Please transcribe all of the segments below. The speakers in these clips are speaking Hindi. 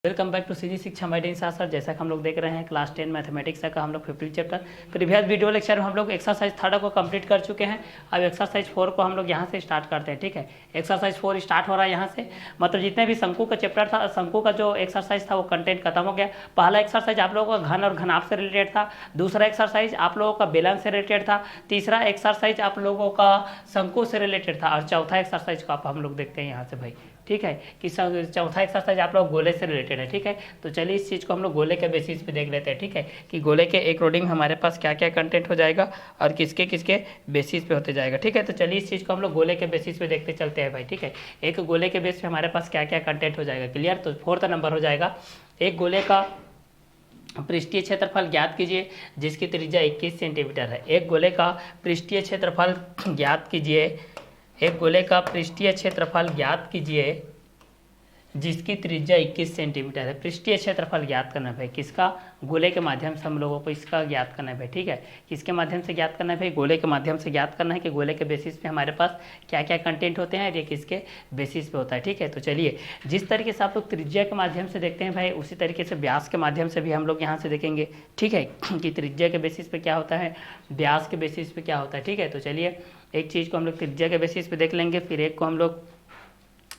वेलकम बैक टू सीजी शिक्षा मैडम सर। जैसा कि हम लोग देख रहे हैं क्लास 10 मैथमेटिक्स का हम लोग 15 चैप्टर प्रीवियस वीडियो लेक्चर में हम लोग एक्सरसाइज 3 को कंप्लीट कर चुके हैं। अब एक्सरसाइज 4 को हम लोग यहां से स्टार्ट करते हैं। ठीक है, एक्सरसाइज 4 स्टार्ट हो रहा है यहां से। मतलब जितने भी शंकु का चैप्टर था, शंकु का जो एक्सरसाइज था वो कंटेंट खत्म हो गया। पहला एक्सरसाइज आप लोगों का घन और घनाभ से रिलेटेड था, दूसरा एक्सरसाइज आप लोगों का बेलन से रिलेटेड था, तीसरा एक्सरसाइज आप लोगों का शंकु से रिलेटेड था, और चौथा एक्सरसाइज को आप हम लोग देखते हैं यहाँ से भाई। ठीक है, कि चौथा एक्सरसाइज आप लोग गोले से रिलेटेड है। ठीक है, तो चलिए इस चीज़ को हम लोग गोले के बेसिस पे देख लेते हैं। ठीक है, कि गोले के अकॉर्डिंग हमारे पास क्या क्या कंटेंट हो जाएगा और किसके किसके बेसिस पे होते जाएगा। ठीक है, तो चलिए इस चीज़ को हम लोग गोले के बेसिस पे देखते चलते हैं भाई। ठीक है, एक गोले के बेस पे हमारे पास क्या क्या कंटेंट हो जाएगा क्लियर। तो 4th नंबर हो जाएगा, एक गोले का पृष्ठीय क्षेत्रफल ज्ञात कीजिए जिसकी त्रिज्या 21 सेंटीमीटर है। एक गोले का पृष्ठीय क्षेत्रफल ज्ञात कीजिए, एक गोले का पृष्ठीय क्षेत्रफल ज्ञात कीजिए जिसकी त्रिज्या 21 सेंटीमीटर है। पृष्ठीय क्षेत्रफल ज्ञात करना है भाई, किसका? गोले के माध्यम से हम लोगों को इसका ज्ञात करना है भाई। ठीक है, किसके माध्यम से ज्ञात करना है भाई? गोले के माध्यम से ज्ञात करना है कि गोले के बेसिस पे हमारे पास क्या क्या कंटेंट होते हैं और ये किसके बेसिस पे होता है। ठीक है, तो चलिए जिस तरीके से आप लोग त्रिज्या के माध्यम से देखते हैं भाई, उसी तरीके से व्यास के माध्यम से भी हम लोग यहाँ से देखेंगे। ठीक है, कि त्रिज्या के बेसिस पे क्या होता है, व्यास के बेसिस पे क्या होता है। ठीक है, तो चलिए एक चीज़ को हम लोग त्रिज्या के बेसिस पे देख लेंगे, फिर एक को हम लोग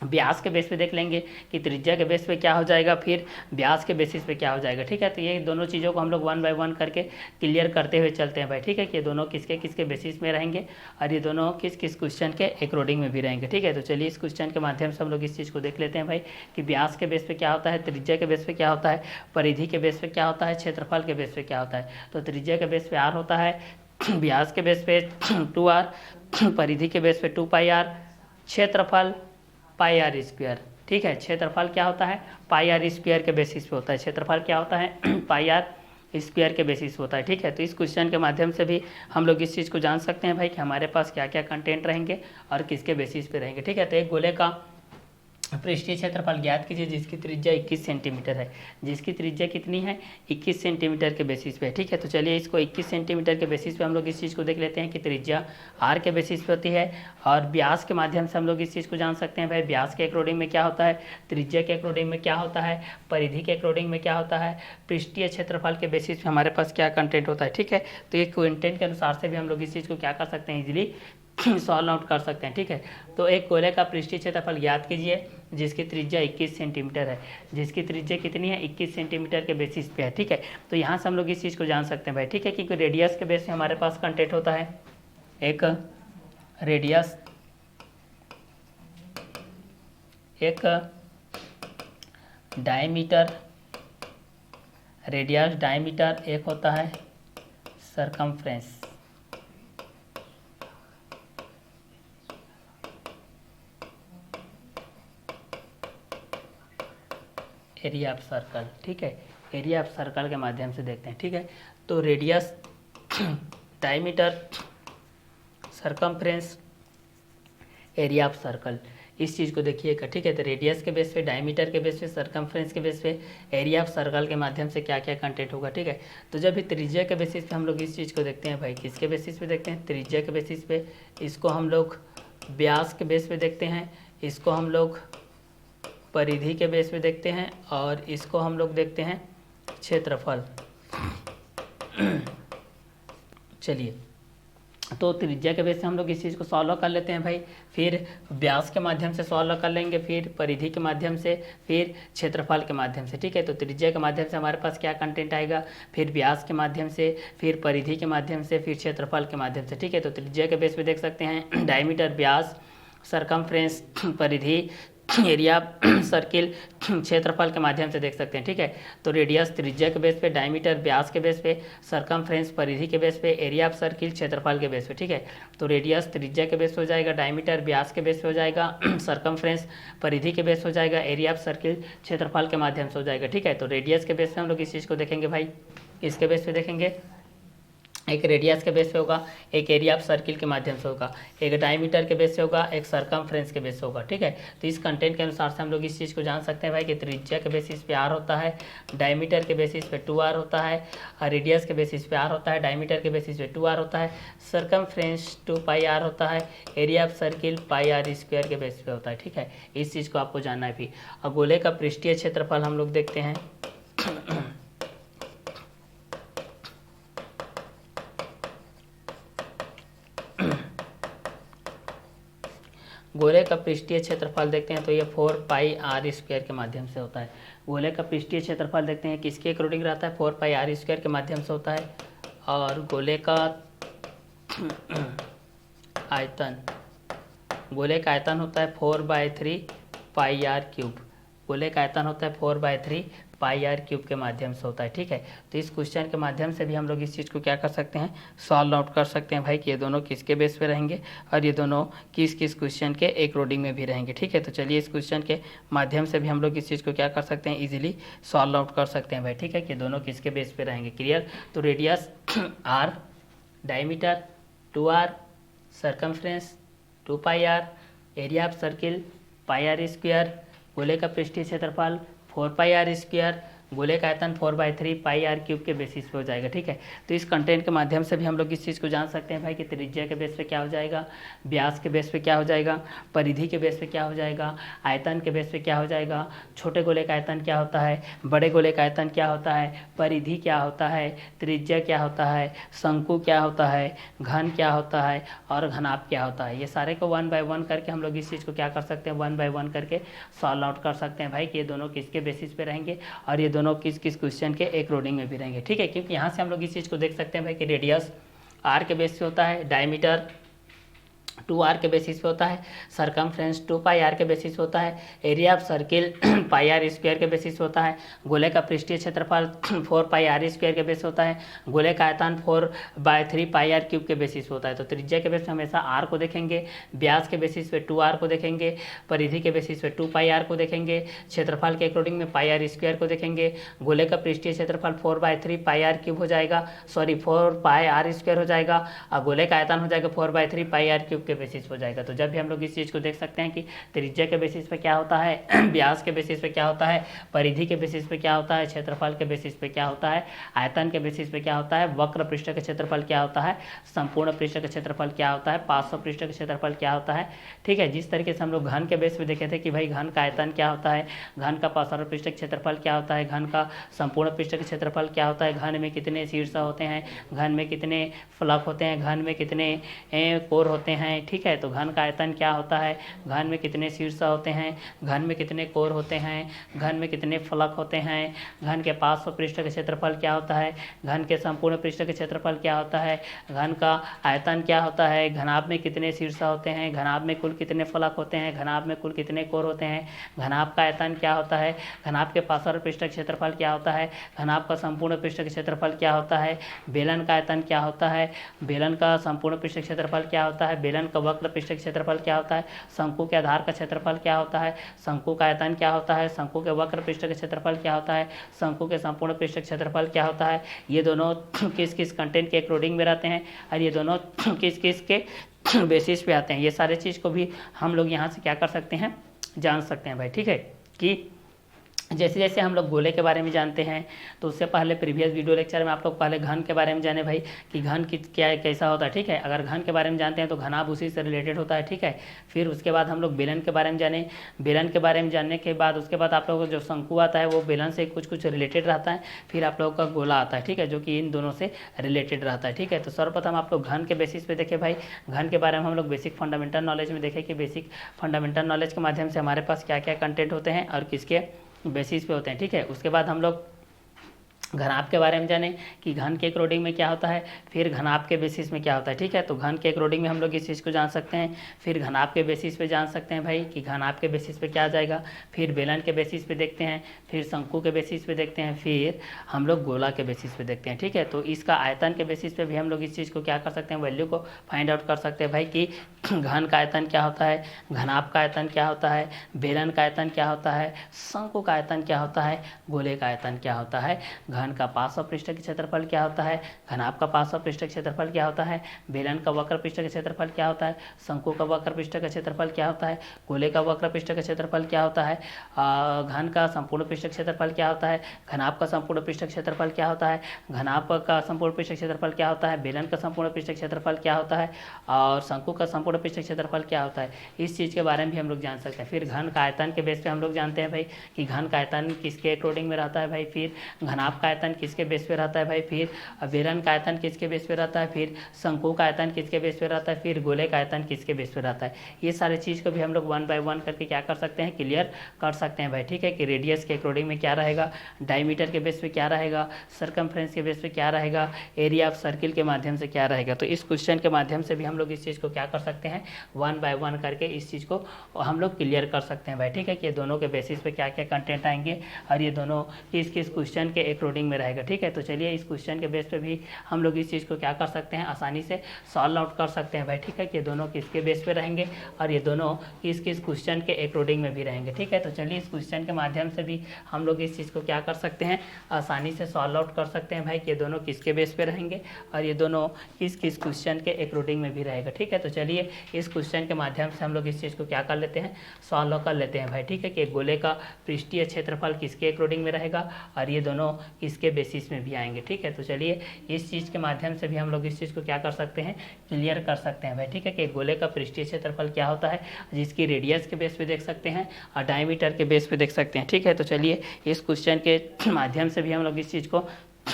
व्यास के बेस पे देख लेंगे कि त्रिज्या के बेस पे क्या हो जाएगा, फिर व्यास के बेसिस पे क्या हो जाएगा। ठीक है, तो ये दोनों चीज़ों को हम लोग 1 बाय 1 करके क्लियर करते हुए चलते हैं भाई। ठीक है, कि ये दोनों किसके किसके बेसिस में रहेंगे और ये दोनों किस किस क्वेश्चन के अकॉर्डिंग में भी रहेंगे। ठीक है, तो चलिए इस क्वेश्चन के माध्यम से हम लोग इस चीज़ को देख लेते हैं भाई कि व्यास के बेस पे क्या होता है, त्रिज्या के बेस पे क्या होता है, परिधि के बेस पे क्या होता है, क्षेत्रफल के बेस पे क्या होता है। तो त्रिज्या के बेस पे आर होता है, व्यास के बेस पे 2r, परिधि के बेस पे 2πr, क्षेत्रफल पाई आर स्क्वायर। ठीक है, क्षेत्रफल क्या होता है, पाई आर स्क्वायर के बेसिस पे होता है। क्षेत्रफल क्या होता है, पाई आर स्क्वायर के बेसिस होता है। ठीक है, तो इस क्वेश्चन के माध्यम से भी हम लोग इस चीज़ को जान सकते हैं भाई कि हमारे पास क्या क्या कंटेंट रहेंगे और किसके बेसिस पे रहेंगे। ठीक है, तो एक गोले का पृष्ठीय क्षेत्रफल ज्ञात कीजिए जिसकी त्रिज्या 21 सेंटीमीटर है। जिसकी त्रिज्या कितनी है, 21 सेंटीमीटर के बेसिस पे। ठीक है, तो चलिए इसको 21 सेंटीमीटर के बेसिस पे हम लोग इस चीज़ को देख लेते हैं कि त्रिज्या आर के बेसिस पे होती है, और व्यास के माध्यम से हम लोग इस चीज़ को जान सकते हैं भाई व्यास के अकॉर्डिंग में क्या होता है, त्रिज्या के अकॉर्डिंग में क्या होता है, परिधि के अकॉर्डिंग में क्या होता है, पृष्ठीय क्षेत्रफल के बेसिस पे हमारे पास क्या कंटेंट होता है। ठीक है, तो ये कंटेंट के अनुसार से भी हम लोग इस चीज़ को क्या कर सकते हैं, इजीली सॉल्व आउट कर सकते हैं। ठीक है, तो एक गोले का पृष्ठीय क्षेत्रफल ज्ञात कीजिए जिसकी त्रिज्या 21 सेंटीमीटर है। जिसकी त्रिज्या कितनी है, 21 सेंटीमीटर के बेसिस पे है। ठीक है, तो यहाँ से हम लोग इस चीज़ को जान सकते हैं भाई। ठीक है, क्योंकि रेडियस के बेस पे हमारे पास कंटेंट होता है, एक रेडियस, एक डायमीटर, रेडियस डायमीटर, एक होता है सरकमफ्रेंस। Area of circle. ठीक है, एरिया ऑफ सर्कल के माध्यम से देखते हैं। ठीक है, तो radius, diameter, circumference, area of circle, इस चीज़ को देखिएगा। ठीक है, तो रेडियस के बेस पे, डायमीटर के बेस पे, सरकमफ्रेंस के बेस पे, एरिया ऑफ सर्कल के माध्यम से क्या क्या कंटेंट होगा। ठीक है, तो जब भी त्रिज्या के बेसिस पे हम लोग इस चीज़ को देखते हैं भाई, किसके बेसिस पे देखते हैं, त्रिज्या के बेसिस पे। इसको हम लोग व्यास के बेस पे देखते हैं, इसको हम लोग परिधि के बेस पे देखते हैं, और इसको हम लोग देखते हैं क्षेत्रफल। चलिए, तो त्रिज्या के बेस से हम लोग इस चीज़ को सॉल्व कर लेते हैं भाई, फिर व्यास के माध्यम से सॉल्व कर लेंगे, फिर परिधि के माध्यम से, फिर क्षेत्रफल के माध्यम से। ठीक है, तो त्रिज्या के माध्यम से हमारे पास क्या कंटेंट आएगा, फिर व्यास के माध्यम से, फिर परिधि के माध्यम से, फिर क्षेत्रफल के माध्यम से। ठीक है, तो त्रिज्या के बेस पे देख सकते हैं डायमीटर, व्यास, सरकमफ्रेंस, परिधि, एरिया सर्किल, क्षेत्रफल के माध्यम से देख सकते हैं। ठीक है, तो रेडियस त्रिज्या के बेस पे, डायमीटर व्यास के बेस पे, सरकमफ्रेंस परिधि के बेस पे, एरिया ऑफ सर्किल क्षेत्रफल के बेस पे। ठीक है, तो रेडियस त्रिज्या के बेस पे हो जाएगा, डायमीटर व्यास के बेस पे हो जाएगा, सरकमफ्रेंस परिधि के बेस हो जाएगा, एरिया ऑफ सर्किल क्षेत्रफल के माध्यम से हो जाएगा। ठीक है, तो रेडियस के बेस पे हम लोग इस चीज़ को देखेंगे भाई, इसके बेस पे देखेंगे, एक रेडियस के बेस पे होगा, एक एरिया ऑफ सर्किल के माध्यम से होगा, एक डायमीटर के बेस पे होगा, एक सरकमफ्रेंस के बेस पे होगा। ठीक है, तो इस कंटेंट के अनुसार से हम लोग इस चीज़ को जान सकते हैं भाई कि त्रिज्या के बेसिस पे आर होता है, डायमीटर के बेसिस पे 2r होता है, रेडियस के बेसिस पे आर होता है, डायमीटर के बेसिस पे 2r होता है, सरकमफ्रेंस 2πr होता है, एरिया ऑफ सर्किल πr² के बेस पे होता है। ठीक है, इस चीज़ को आपको जानना है भी। अब गोले का पृष्ठीय क्षेत्रफल हम लोग देखते हैं। गोले का पृष्ठीय क्षेत्रफल देखते हैं तो ये 4πr² के माध्यम से होता है। गोले का पृष्ठीय क्षेत्रफल देखते हैं किसके अकॉर्डिंग रहता है, 4πr² के माध्यम से होता है। और गोले का आयतन, गोले का आयतन होता है 4/3πr³। गोले का आयतन होता है 4/3πr³ के माध्यम से होता है। ठीक है, तो इस क्वेश्चन के माध्यम से भी हम लोग इस चीज़ को क्या कर सकते हैं, सॉल्व आउट कर सकते हैं भाई कि ये दोनों किसके बेस पे रहेंगे और ये दोनों किस किस क्वेश्चन के एक रोडिंग में भी रहेंगे। ठीक है, तो चलिए इस क्वेश्चन के माध्यम से भी हम लोग इस चीज़ को क्या कर सकते हैं, इजीली सॉल्व आउट कर सकते हैं भाई। ठीक है, कि दोनों किसके बेस पे रहेंगे, क्लियर। तो radius r, diameter 2r, circumference 2πr, area of circle πr², गोले का पृष्ठीय क्षेत्रफल 4πr², गोले का आयतन 4/3πr³ के बेसिस पे हो जाएगा। ठीक है, तो इस कंटेंट के माध्यम से भी हम लोग इस चीज़ को जान सकते हैं भाई कि त्रिज्या के बेस पे क्या हो जाएगा, व्यास के बेस पे क्या हो जाएगा, परिधि के बेस पे क्या हो जाएगा, आयतन के बेस पे क्या हो जाएगा, छोटे गोले का आयतन क्या होता है, बड़े गोले का आयतन क्या होता है, परिधि क्या होता है, त्रिज्या क्या होता है, शंकु क्या होता है, घन क्या होता है और घनाभ क्या होता है। ये सारे को 1 बाय 1 करके हम लोग इस चीज़ को क्या कर सकते हैं, 1 बाय 1 करके सॉल्व आउट कर सकते हैं भाई कि ये दोनों किसके बेसिस पे रहेंगे और ये दोनों किस किस क्वेश्चन के एक रोडिंग में भी रहेंगे। ठीक है, क्योंकि यहाँ से हम लोग इस चीज़ को देख सकते हैं भाई कि रेडियस r के बेस पे होता है, डायमीटर 2r के बेसिस पे होता है, सरकमफ्रेंस 2πr के बेसिस पे होता है, एरिया ऑफ सर्किल πr² के बेसिस पे होता है, गोले का पृष्ठीय क्षेत्रफल 4πr² के बेस होता है, गोले का आयतन 4/3πr³ के बेसिस पे होता है। तो त्रिज्या के बेस पे हमेशा r को देखेंगे, व्यास के बेसिस पे 2r को देखेंगे, परिधि के बेसिस पे 2πr को देखेंगे, क्षेत्रफल के अकॉर्डिंग में πr² को देखेंगे। गोले का पृष्ठीय क्षेत्रफल 4/3πr³ हो जाएगा, सॉरी 4πr² हो जाएगा और गोले का आयतन हो जाएगा 4/3πr³ के बेसिस हो जाएगा। तो जब भी हम लोग इस चीज़ को देख सकते हैं कि त्रिज्या के बेसिस पे क्या होता है, व्यास के बेसिस पे क्या होता है, परिधि के बेसिस पे क्या होता है, क्षेत्रफल के बेसिस पे क्या होता है, आयतन के बेसिस पे क्या होता है, वक्र पृष्ठ का क्षेत्रफल क्या होता है, संपूर्ण पृष्ठ का क्षेत्रफल क्या होता है, 500 पृष्ठ का क्षेत्रफल क्या होता है। ठीक है, जिस तरीके से हम लोग घन के बेस पे देखे थे कि भाई घन का आयतन क्या होता है, घन का 500 पृष्ठ का क्षेत्रफल क्या होता है, घन का संपूर्ण पृष्ठ का क्षेत्रफल क्या होता है, घन में कितने शीर्ष होते हैं, घन में कितने फलक होते हैं, घन में कितने कोर होते हैं। ठीक है, तो घन का आयतन क्या होता है, घन में कितने शीर्ष होते हैं, घन में कितने कोर होते हैं, घन में कितने फलक होते हैं, घन के 500 पृष्ठ का क्षेत्रफल क्या होता है, घन के संपूर्ण पृष्ठ का क्षेत्रफल क्या होता है, घन का आयतन क्या होता है, घनाभ में कितने शीर्ष होते हैं, घनाभ में कुल कितने फलक होते हैं, घनाभ में कुल कितने कोर होते हैं, घनाभ का आयतन क्या होता है, घनाभ के 500 पृष्ठ का क्षेत्रफल क्या होता है, घनाभ का संपूर्ण पृष्ठ का क्षेत्रफल क्या होता है, बेलन का आयतन क्या होता है, बेलन का संपूर्ण पृष्ठ का क्षेत्रफल क्या होता है, बेलन का वक्र पृष्ठ का क्षेत्रफल क्या होता है, शंकु के आधार का क्षेत्रफल क्या होता है, शंकु का आयतन क्या होता है, शंकु के वक्र पृष्ठ का क्षेत्रफल क्या होता है, शंकु के संपूर्ण पृष्ठ का क्षेत्रफल क्या होता है। ये दोनों किस किस कंटेंट के एक रोडिंग में रहते हैं और ये दोनों किस किस के बेसिस पे आते हैं। ये सारे चीज़ को भी हम लोग यहाँ से क्या कर सकते हैं, जान सकते हैं भाई। ठीक है, कि जैसे जैसे हम लोग गोले के बारे में जानते हैं तो उससे पहले प्रीवियस वीडियो लेक्चर में आप लोग पहले घन के बारे में जाने भाई कि घन की क्या कैसा होता है। ठीक है, अगर घन के बारे में जानते हैं तो घनाभ उसी से रिलेटेड होता है। ठीक है, फिर उसके बाद हम लोग बेलन के बारे में जाने, बेलन के बारे में जानने के बाद उसके बाद आप लोगों को जो शंकु आता है वो बेलन से कुछ कुछ रिलेटेड रहता है, फिर आप लोगों का गोला आता है। ठीक है, जो कि इन दोनों से रिलेटेड रहता है। ठीक है, तो सर्वप्रथम आप लोग घन के बेसिस पे देखें भाई, घन के बारे में हम लोग बेसिक फंडामेंटल नॉलेज में देखें कि बेसिक फंडामेंटल नॉलेज के माध्यम से हमारे पास क्या क्या कंटेंट होते हैं और किसके बेसिस पे होते हैं। ठीक है, उसके बाद हम लोग घनाभ के बारे में जाने कि घन के अकॉर्डिंग में क्या होता है, फिर घनाभ के बेसिस में क्या होता है। ठीक है, तो घन के अकॉर्डिंग में हम लोग इस चीज़ को जान सकते हैं, फिर घनाभ के बेसिस पे जान सकते हैं भाई कि घनाभ के बेसिस पे क्या आ जाएगा, फिर बेलन के बेसिस पे देखते हैं, फिर शंकु के बेसिस पे देखते हैं, फिर हम लोग गोला के बेसिस पे देखते हैं। ठीक है, तो इसका आयतन के बेसिस पे भी हम लोग इस चीज़ को क्या कर सकते हैं, वैल्यू को फाइंड आउट कर सकते हैं भाई कि घन का आयतन क्या होता है, घनाभ का आयतन क्या होता है, बेलन का आयतन क्या होता है, शंकु का आयतन क्या होता है, गोले का आयतन क्या होता है, घन का पार्श्व पृष्ठ का क्षेत्रफल क्या होता है, घनाभ का पार्श्व पृष्ठ का क्षेत्रफल क्या होता है, बेलन का वक्र पृष्ठ का क्षेत्रफल क्या होता है, शंकु का वक्र पृष्ठ का क्षेत्रफल क्या होता है, गोले का वक्र पृष्ठ का क्षेत्रफल क्या होता है, घन का संपूर्ण पृष्ठ का क्षेत्रफल क्या होता है, घनाभ का संपूर्ण पृष्ठ का क्षेत्रफल क्या होता है, घनाभ का संपूर्ण पृष्ठ का क्षेत्रफल क्या होता है, बेलन का संपूर्ण पृष्ठ का क्षेत्रफल क्या होता है, और शंकु का संपूर्ण पृष्ठ का क्षेत्रफल क्या होता है। इस चीज़ के बारे में भी हम लोग जान सकते हैं। फिर घन का आयतन के बेस पे हम लोग जानते हैं भाई कि घन का आयतन किसके अकॉर्डिंग में रहता है भाई, फिर घनाभ का आयतन किसके बेस पे रहता है भाई, फिर बेलन का आयतन किसके बेस पे रहता है, फिर शंकु का आयतन किसके बेस पे रहता है, फिर गोले का आयतन किसके बेस पे रहता है। ये सारे चीज़ को भी हम लोग 1 बाय 1 करके क्या कर सकते हैं, क्लियर कर सकते हैं भाई। ठीक है कि रेडियस के अकॉर्डिंग में क्या रहेगा, डायमीटर के बेस पे क्या रहेगा, सरकमफ्रेंस के बेस पे क्या रहेगा, एरिया ऑफ सर्किल के माध्यम से क्या रहेगा। तो इस क्वेश्चन के माध्यम से भी हम लोग इस चीज़ को क्या कर सकते हैं, 1 बाय 1 करके इस चीज़ को हम लोग क्लियर कर सकते हैं भाई। ठीक है कि ये दोनों के बेसिस पे क्या क्या कंटेंट आएंगे और ये दोनों किस किस क्वेश्चन के अकॉर्डिंग में रहेगा। ठीक है, तो चलिए इस क्वेश्चन के बेस पे भी हम लोग इस चीज़ को क्या कर सकते हैं, आसानी से सॉल्व आउट कर सकते हैं भाई। ठीक है कि ये दोनों किसके बेस पे रहेंगे और ये दोनों किस किस क्वेश्चन के अकॉर्डिंग में भी रहेंगे। ठीक है, तो चलिए इस क्वेश्चन के माध्यम से भी हम लोग इस चीज़ को क्या कर सकते हैं, आसानी से सॉल्व आउट कर सकते हैं भाई कि ये दोनों किसके बेस पे रहेंगे और ये दोनों किस किस क्वेश्चन के अकॉर्डिंग में भी रहेगा। ठीक है, तो चलिए इस क्वेश्चन के माध्यम से हम लोग इस चीज़ को क्या कर लेते हैं, सॉल्व कर लेते हैं भाई। ठीक है कि गोले का पृष्ठीय क्षेत्रफल किसके अकॉर्डिंग में रहेगा और ये दोनों किसके बेसिस में भी आएंगे। ठीक है, तो चलिए इस चीज़ के माध्यम से भी हम लोग इस चीज़ को क्या कर सकते हैं, क्लियर कर सकते हैं भाई। ठीक है कि गोले का पृष्ठीय क्षेत्रफल क्या होता है, जिसकी रेडियस के बेस पे देख सकते हैं और डायमीटर के बेस पे देख सकते हैं। ठीक है, तो चलिए इस क्वेश्चन के माध्यम से भी हम लोग इस चीज़ को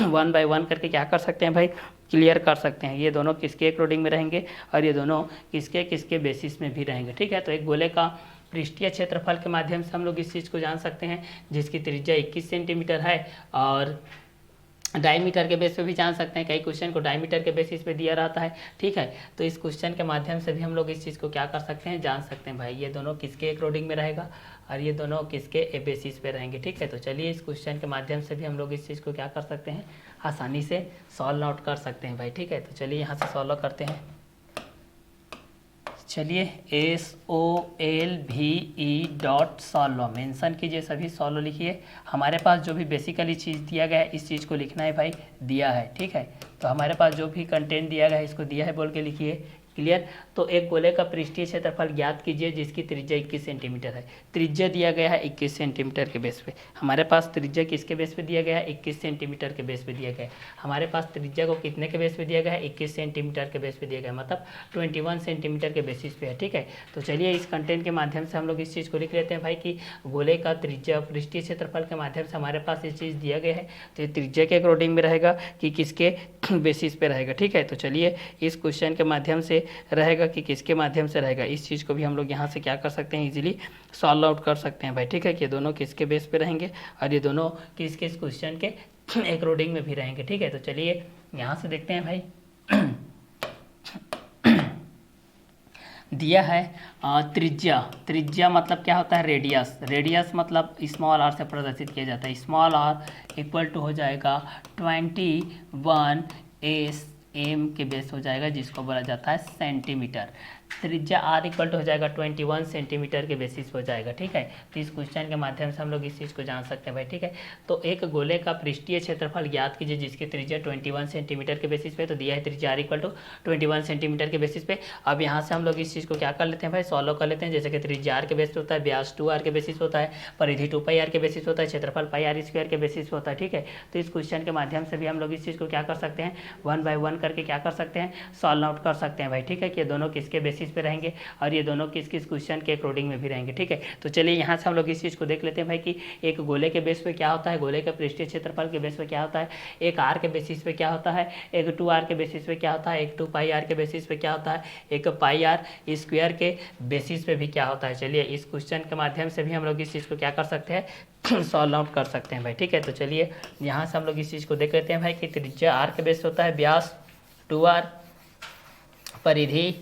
1 बाय 1 करके क्या कर सकते हैं भाई, क्लियर कर सकते हैं। ये दोनों किसके अकॉर्डिंग में रहेंगे और ये दोनों किसके किसके बेसिस में भी रहेंगे। ठीक है, तो एक गोले का पृष्ठीय क्षेत्रफल के माध्यम से हम लोग इस चीज़ को जान सकते हैं, जिसकी त्रिज्या 21 सेंटीमीटर है और डायमीटर के बेस पे भी जान सकते हैं। कई क्वेश्चन को डायमीटर के बेसिस पे दिया रहता है। ठीक है, तो इस क्वेश्चन के माध्यम से भी हम लोग इस चीज़ को क्या कर सकते हैं, जान सकते हैं भाई ये दोनों किसके अकॉर्डिंग में रहेगा और ये दोनों किसके बेसिस पे रहेंगे। ठीक है, तो चलिए इस क्वेश्चन के माध्यम से भी हम लोग इस चीज़ को क्या कर सकते हैं, आसानी से सॉल्व आउट कर सकते हैं भाई। ठीक है, तो चलिए यहाँ से सॉल्व करते हैं। चलिए SOLVE.सॉल्व मेंशन कीजिए, सभी सॉल्व लिखिए। हमारे पास जो भी बेसिकली चीज़ दिया गया है इस चीज़ को लिखना है भाई, दिया है। ठीक है, तो हमारे पास जो भी कंटेंट दिया गया है इसको दिया है बोल के लिखिए, क्लियर। तो एक गोले का पृष्ठीय क्षेत्रफल ज्ञात कीजिए जिसकी त्रिज्या 21 सेंटीमीटर है। त्रिज्या दिया गया है 21 सेंटीमीटर के बेस पे। हमारे पास त्रिज्या किसके बेस पे दिया गया है, 21 सेंटीमीटर के बेस पे दिया गया है। हमारे पास त्रिज्या को कितने के बेस पे दिया गया है, 21 सेंटीमीटर के बेस पे दिया गया है, मतलब 21 सेंटीमीटर के बेसिस पे है। ठीक है, तो चलिए इस कंटेंट के माध्यम से हम लोग इस चीज़ को लिख लेते हैं भाई कि गोले का त्रिज्या पृष्ठीय क्षेत्रफल के माध्यम से हमारे पास ये चीज़ दिया गया है, तो ये त्रिज्या के अकॉर्डिंग में रहेगा कि किसके बेसिस पे रहेगा। ठीक है, तो चलिए इस क्वेश्चन के माध्यम से रहेगा कि किसके माध्यम से रहेगा, इस चीज़ को भी हम लोग यहाँ से क्या कर सकते हैं, इजीली सॉल्व आउट कर सकते हैं भाई। ठीक है कि ये दोनों किसके बेस पे रहेंगे और ये दोनों किस किस क्वेश्चन के अकॉर्डिंग में भी रहेंगे। ठीक है, तो चलिए यहाँ से देखते हैं भाई। दिया है त्रिज्या, त्रिज्या मतलब क्या होता है, रेडियस। रेडियस मतलब स्मॉल आर से प्रदर्शित किया जाता है। स्मॉल आर इक्वल टू हो जाएगा 21 एम के बेस हो जाएगा, जिसको बोला जाता है सेंटीमीटर। त्रिज्या आर इक्वल टू हो जाएगा 21 सेंटीमीटर के बेसिस हो जाएगा। ठीक है, तो इस क्वेश्चन के माध्यम से हम लोग इस चीज़ को जान सकते हैं भाई। ठीक है, तो एक गोले का पृष्ठीय क्षेत्रफल ज्ञात कीजिए जिसकी त्रिज्या 21 सेंटीमीटर के बेसिस पे, तो दिया है त्रिज्या आर इक्वल टू 21 सेंटीमीटर के बेसिस पे। अब यहाँ से हम लोग इस चीज़ को क्या कर लेते हैं भाई, सॉल्व कर लेते हैं। जैसे कि त्रिज्या आर के बेसिस होता है, व्यास 2r के बेसिस होता है, परिधि 2πr के बेसिस होता है, क्षेत्रफल πr² के बेसिस होता है। ठीक है, तो इस क्वेश्चन के माध्यम से भी हम लोग इस चीज़ को क्या कर सकते हैं, 1 बाय 1 करके क्या कर सकते हैं, सॉल्व आउट कर सकते हैं भाई। ठीक है, कि ये दोनों किसके बेसिस पे रहेंगे और ये दोनों किस किस क्वेश्चन के अकॉर्डिंग में भी रहेंगे। ठीक है, तो चलिए यहाँ से हम लोग इस चीज़ को देख लेते हैं भाई कि एक गोले के बेस पे क्या होता है, गोले के पृष्ठीय क्षेत्रफल के बेस पे क्या होता है, एक आर के बेसिस पे क्या होता है, एक 2r के बेसिस पे क्या होता है, एक 2πr के बेसिस पे क्या होता है, एक πr² के बेसिस पे भी क्या होता है। चलिए इस क्वेश्चन के माध्यम से भी हम लोग इस चीज़ को क्या कर सकते हैं, सॉल्व आउट कर सकते हैं भाई। ठीक है, तो चलिए यहाँ से हम लोग इस चीज़ को देख लेते हैं भाई कि त्रिज्या आर के बेस होता है, व्यास 2r, परिधि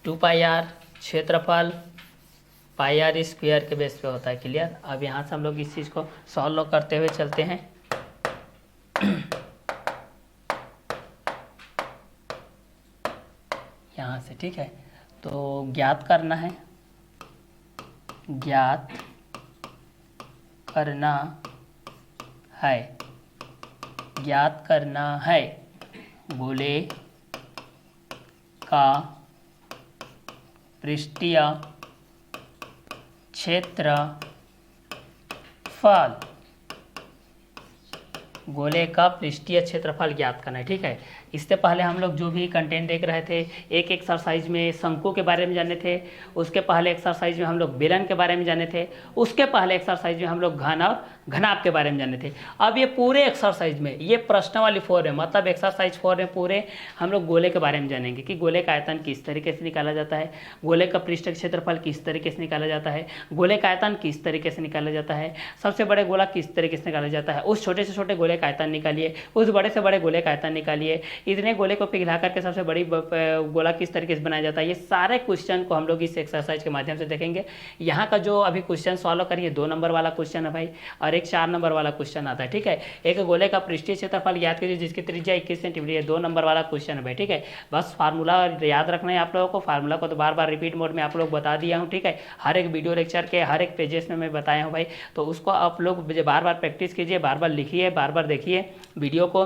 2πr, क्षेत्रफल πr² के बेस पे होता है। क्लियर। अब यहाँ से हम लोग इस चीज़ को सॉल्व करते हुए चलते हैं। यहाँ से ठीक है, तो ज्ञात करना है, ज्ञात करना है, 21 सेंटीमीटर के बेस पे। 21 सेंटीमीटर के बेस पे ज्ञात करना है ज्ञात करना है गोले का पृष्ठीय क्षेत्रफल, गोले का पृष्ठीय क्षेत्रफल ज्ञात करना है। ठीक है, इससे पहले हम लोग जो भी कंटेंट देख रहे थे, एक एक्सरसाइज में शंकु के बारे में जाने थे, उसके पहले एक्सरसाइज में हम लोग बेलन के बारे में जाने थे, उसके पहले एक्सरसाइज में हम लोग घन और घनाभ के बारे में जाने थे। अब ये पूरे एक्सरसाइज में, ये प्रश्न वाली 4 है, मतलब एक्सरसाइज 4 में पूरे हम लोग गोले के बारे में जानेंगे कि गोले का आयतन किस तरीके से निकाला जाता है, गोले का पृष्ठ क्षेत्रफल किस तरीके से निकाला जाता है, गोले का आयतन किस तरीके से निकाला जाता है, सबसे बड़े गोला किस तरीके से निकाला जाता है, उस छोटे से छोटे गोले का आयतन निकालिए, उस बड़े से बड़े गोले का आयतन निकालिए, इतने गोले को पिघला करके सबसे बड़ी गोला किस तरीके से बनाया जाता है। ये सारे क्वेश्चन को हम लोग इस एक्सरसाइज के माध्यम से देखेंगे। यहाँ का जो अभी क्वेश्चन सॉल्व करिए, 2 नंबर वाला क्वेश्चन है भाई, और एक 4 नंबर वाला क्वेश्चन आता है। ठीक है, एक गोले का पृष्ठीय क्षेत्रफल याद कीजिए जिसकी त्रिज्या 21 सेंटीमीटर, 2 नंबर वाला क्वेश्चन है भाई। ठीक है, बस फार्मूला याद रखना है आप लोगों को। फार्मूला को तो बार बार रिपीट मोड में आप लोग बता दिया हूँ। ठीक है, हर एक वीडियो लेक्चर के हर एक पेजेस में मैं बताया हूँ भाई, तो उसको आप लोग बार बार प्रैक्टिस कीजिए, बार बार लिखिए, बार बार देखिए वीडियो को,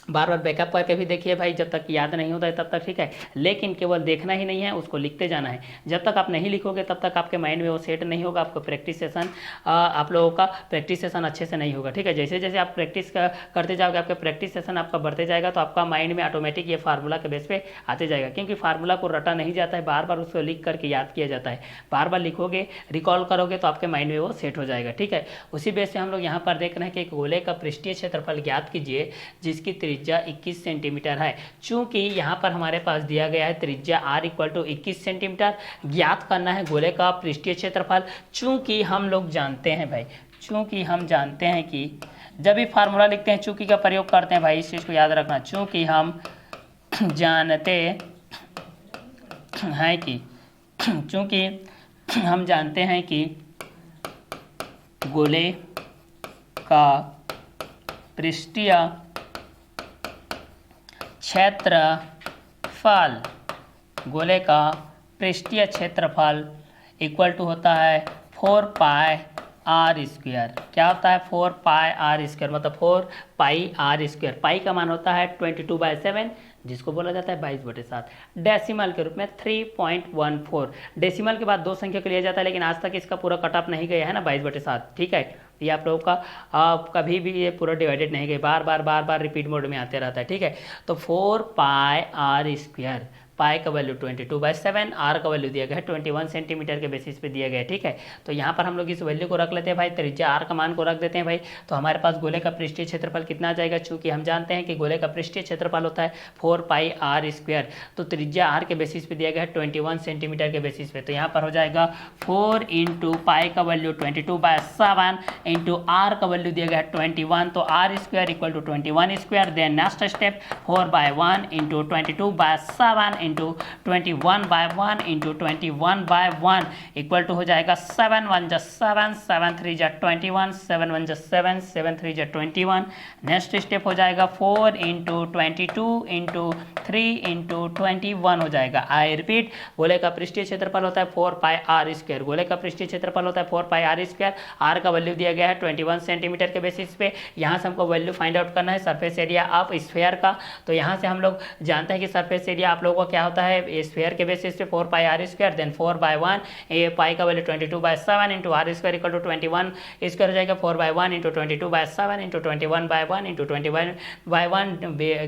बार बार बैकअप करके भी देखिए भाई, जब तक याद नहीं होता है तब तक। ठीक है, लेकिन केवल देखना ही नहीं है, उसको लिखते जाना है। जब तक आप नहीं लिखोगे तब तक आपके माइंड में वो सेट नहीं होगा, आपको प्रैक्टिस सेशन, आप लोगों का प्रैक्टिस सेशन अच्छे से नहीं होगा। ठीक है, जैसे जैसे आप प्रैक्टिस करते जाओगे, आपका प्रैक्टिस सेशन आपका बढ़ते जाएगा, तो आपका माइंड में ऑटोमेटिक ये फार्मूला के बेस पे आते जाएगा, क्योंकि फार्मूला को रटा नहीं जाता है, बार बार उसको लिख करके याद किया जाता है। बार बार लिखोगे, रिकॉल करोगे तो आपके माइंड में वो सेट हो जाएगा। ठीक है, उसी बेस से हम लोग यहाँ पर देख रहे हैं कि एक गोले का पृष्ठीय क्षेत्रफल ज्ञात कीजिए जिसकी त्रिज्या 21 सेंटीमीटर है। चूंकि यहाँ पर हमारे पास दिया गया है त्रिज्या r इक्वल टू 21 सेंटीमीटर, ज्ञात करना है गोले का पृष्ठीय क्षेत्रफल। चूंकि हम लोग जानते हैं भाई, चूंकि हम जानते हैं कि जब भी फार्मूला लिखते हैं चूंकि का प्रयोग करते हैं भाई, इस चीज़ को याद रखना। चूंकि हम जानते हैं कि, चूंकि हम जानते हैं कि गोले का पृष्ठीय क्षेत्रफल, गोले का पृष्ठीय क्षेत्रफल इक्वल टू होता है 4 पाई आर स्क्वायर। क्या होता है 4 पाई आर स्क्वायर, मतलब 4 पाई आर स्क्वायर। पाई का मान होता है 22/7, जिसको बोला जाता है 22/7। डेसिमल के रूप में 3.14। डेसिमल के बाद 2 संख्या को लिया जाता है, लेकिन आज तक इसका पूरा कट ऑफ नहीं गया है ना 22/7। ठीक है, ये आप लोगों का कभी भी ये पूरा डिवाइडेड नहीं गया, बार बार रिपीट मोड में आते रहता है। ठीक है, तो 4 पाई आर स्क्वायर, पाई का वैल्यू 22/7, आर का वैल्यू दिया गया है 21 सेंटीमीटर के बेसिस पे दिया गया है। ठीक है, तो यहाँ पर हम लोग इस वैल्यू को रख लेते हैं भाई, त्रिज्या आर का मान को रख देते हैं भाई, तो हमारे पास गोले का पृष्ठीय क्षेत्रफल कितना आ जाएगा। चूंकि हम जानते हैं कि गोले का पृष्ठीय क्षेत्रफल होता है 4 पाई आर स्क्वायर, तो त्रिज्या आर के बेसिस पे दिया गया है 21 सेंटीमीटर के बेसिस पे, तो यहाँ पर हो जाएगा 4 इंटू पाई का वैल्यू 22/7 इंटू आर का वैल्यू दिया गया है 21, तो r square equal to 21 square. Then next step 4/1 into 22/7 into 21/1 into 21/1 equal to हो जाएगा 7 1 जा 7, 7 3 जा 21, 7 1 जा 7, 7 3 जा 21। नेक्स्ट स्टेप हो जाएगा 4 इंटू 22 इंटू 3 इंटू 21 हो जाएगा। आई रिपीट, गोले का पृष्ठीय क्षेत्रफल होता है 4 पाई आर स्क्वायर, गोले का पृष्ठीय क्षेत्रफल होता है 4 पाई आर स्क्वायर। आर का वैल्यू दिया गया है 21 सेंटीमीटर के बेसिस पे। यहाँ से हमको वैल्यू फाइंड आउट करना है सरफेस एरिया ऑफ स्फीयर का, तो यहाँ से हम लोग जानते हैं कि सरफेस एरिया आप लोगों का क्या होता है स्फीयर के बेसिस पे 4 पाई आर स्क्वायर, देन 4/1, ये पाई का value 22/7 into r square equal to 21 square हो जाएगा 4/1 इंटू 22/7 इंटू 21/1 इंटू 21/1,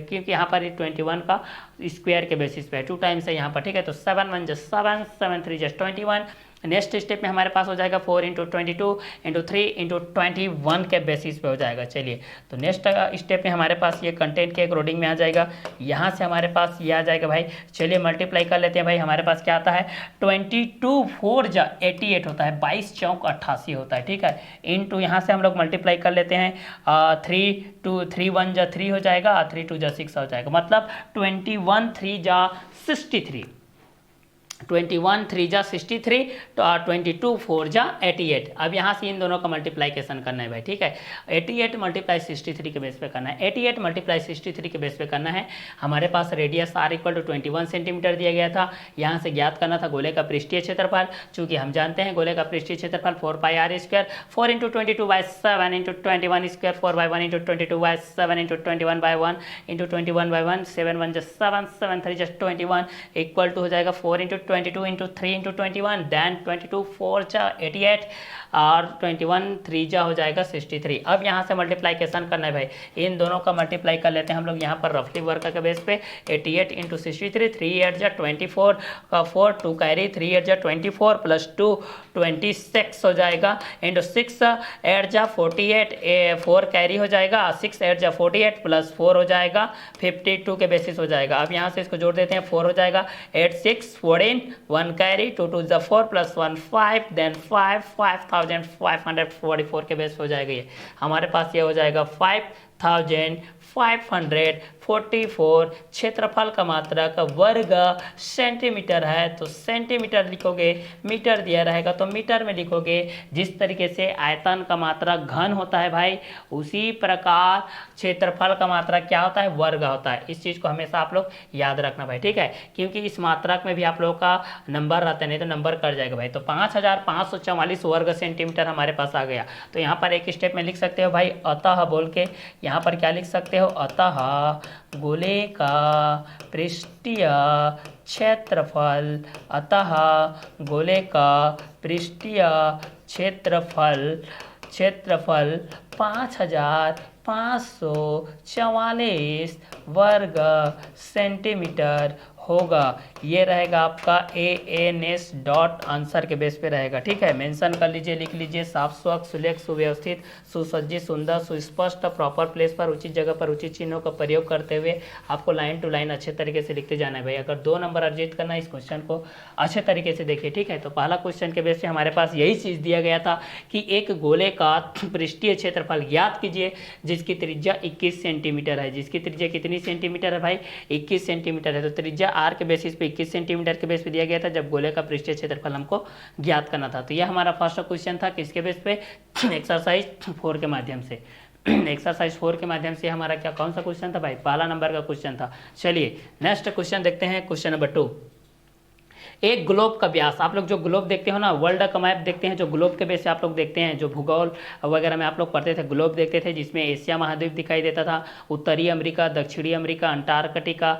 क्योंकि यहाँ पर 21 का स्क्वायर के बेसिस पे 2 टाइम्स है यहाँ पर। ठीक है, तो 7 1 just 7, 7 3 just 21। नेक्स्ट स्टेप में हमारे पास हो जाएगा 4 इंटू 22 इंटू 3 इंटू 21 के बेसिस पे हो जाएगा। चलिए, तो नेक्स्ट स्टेप में हमारे पास ये कंटेंट के अकॉर्डिंग में आ जाएगा, यहाँ से हमारे पास ये आ जाएगा भाई। चलिए मल्टीप्लाई कर लेते हैं भाई, हमारे पास क्या आता है 22 4 जा 88 होता है, 22 चौक 88 होता है। ठीक है, इंटू यहाँ से हम लोग मल्टीप्लाई कर लेते हैं 3 2 3 1 जा 3 हो जाएगा, 3 2 जा 6 हो जाएगा, मतलब 21 3 जा 63। 21 3 जा 63, 22 4 जा 88। अब यहाँ से इन दोनों का मल्टीप्लाइकेशन करना है भाई, ठीक है। 88 मल्टीप्लाई 63 के बेस पे करना है, 88 मल्टीप्लाई 63 के बेस पे करना है। हमारे पास radius r equal to 21 centimetre दिया गया था। यहाँ से ज्ञात करना था गोले का पृष्ठीय क्षेत्रफल। चूंकि हम जानते हैं गोले का पृष्ठीय क्षेत्रफल 4 pi r square, 4 into 22/7 into 21 square, 4/1 into 22/7 into 21/1 into 21/1, 7 1 7 7 3 21 equal to हो जाएगा 4 इंटू 22 इंटू 3 इंटू 21, देन 22 4 जा 88 और 21 3 जा हो जाएगा 63। अब यहाँ से मल्टीप्लाइकेशन करना है भाई, इन दोनों का मल्टीप्लाई कर लेते हैं हम लोग यहाँ पर रफली वर्क के बेस पे। 88 इंटू 63, 3 8 जा 24 का 4 2 कैरी, 3 8 जा 24 प्लस 2 26 हो जाएगा, इंटू 6 8 जा 48, 4 कैरी हो जाएगा, 6 8 जा 48 प्लस 4 हो जाएगा 52 के बेसिस हो जाएगा। अब यहाँ से इसको जोड़ देते हैं, 4 हो जाएगा 8 6 14, 1 कैरी, 2 2 जा 4 प्लस 1 5, देन 5544 के बेस हो जाएगा। ये हमारे पास ये हो जाएगा 5544 क्षेत्रफल का मात्रक वर्ग सेंटीमीटर है, तो सेंटीमीटर लिखोगे, मीटर दिया रहेगा तो मीटर में लिखोगे। जिस तरीके से आयतन का मात्रक घन होता है भाई, उसी प्रकार क्षेत्रफल का मात्रक क्या होता है, वर्ग होता है। इस चीज़ को हमेशा आप लोग याद रखना भाई, ठीक है, क्योंकि इस मात्रक में भी आप लोगों का नंबर रहता है, नहीं तो नंबर कट जाएगा भाई। तो 5544 वर्ग सेंटीमीटर हमारे पास आ गया। तो यहाँ पर एक स्टेप में लिख सकते हो भाई अतः बोल के, यहाँ पर क्या लिख सकते हो, अतः गोले का पृष्ठीय क्षेत्रफल, अतः गोले का पृष्ठीय क्षेत्रफल 5544 वर्ग सेंटीमीटर होगा। ये रहेगा आपका ANS डॉट आंसर के बेस पे रहेगा, ठीक है। मेंशन कर लीजिए, लिख लीजिए, साफ स्वच्छ सुलेख सुव्यवस्थित सुसज्जित सुंदर सुस्पष्ट प्रॉपर प्लेस पर उचित जगह पर उचित चिन्हों का प्रयोग करते हुए आपको लाइन टू लाइन अच्छे तरीके से लिखते जाना है भाई। अगर 2 नंबर अर्जित करना है, इस क्वेश्चन को अच्छे तरीके से देखिए, ठीक है। तो पहला क्वेश्चन के बेस पे हमारे पास यही चीज़ दिया गया था कि एक गोले का पृष्ठीय क्षेत्रफल ज्ञात कीजिए जिसकी त्रिज्या 21 सेंटीमीटर है। जिसकी त्रिज्या कितनी सेंटीमीटर है भाई, 21 सेंटीमीटर है। तो त्रिज्या आर के बेसिस पे 21 सेंटीमीटर के बेस पे दिया गया था जब गोले का पृष्ठीय क्षेत्रफल हमको ज्ञात करना था। तो यह हमारा फर्स्ट क्वेश्चन था, किसके बेस पे, एक्सरसाइज 4 के माध्यम से। एक्सरसाइज 4 के माध्यम से हमारा क्या कौन सा क्वेश्चन था भाई, पहला नंबर का क्वेश्चन था। चलिए नेक्स्ट क्वेश्चन देखते हैं, क्वेश्चन नंबर 2। एक ग्लोब का व्यास, आप लोग जो ग्लोब देखते हो ना, वर्ल्ड का मैप देखते हैं, जो ग्लोब के बेस से आप लोग देखते हैं, जो भूगोल वगैरह में आप लोग पढ़ते थे, ग्लोब देखते थे जिसमें एशिया महाद्वीप दिखाई देता था, उत्तरी अमेरिका, दक्षिणी अमेरिका, अंटार्कटिका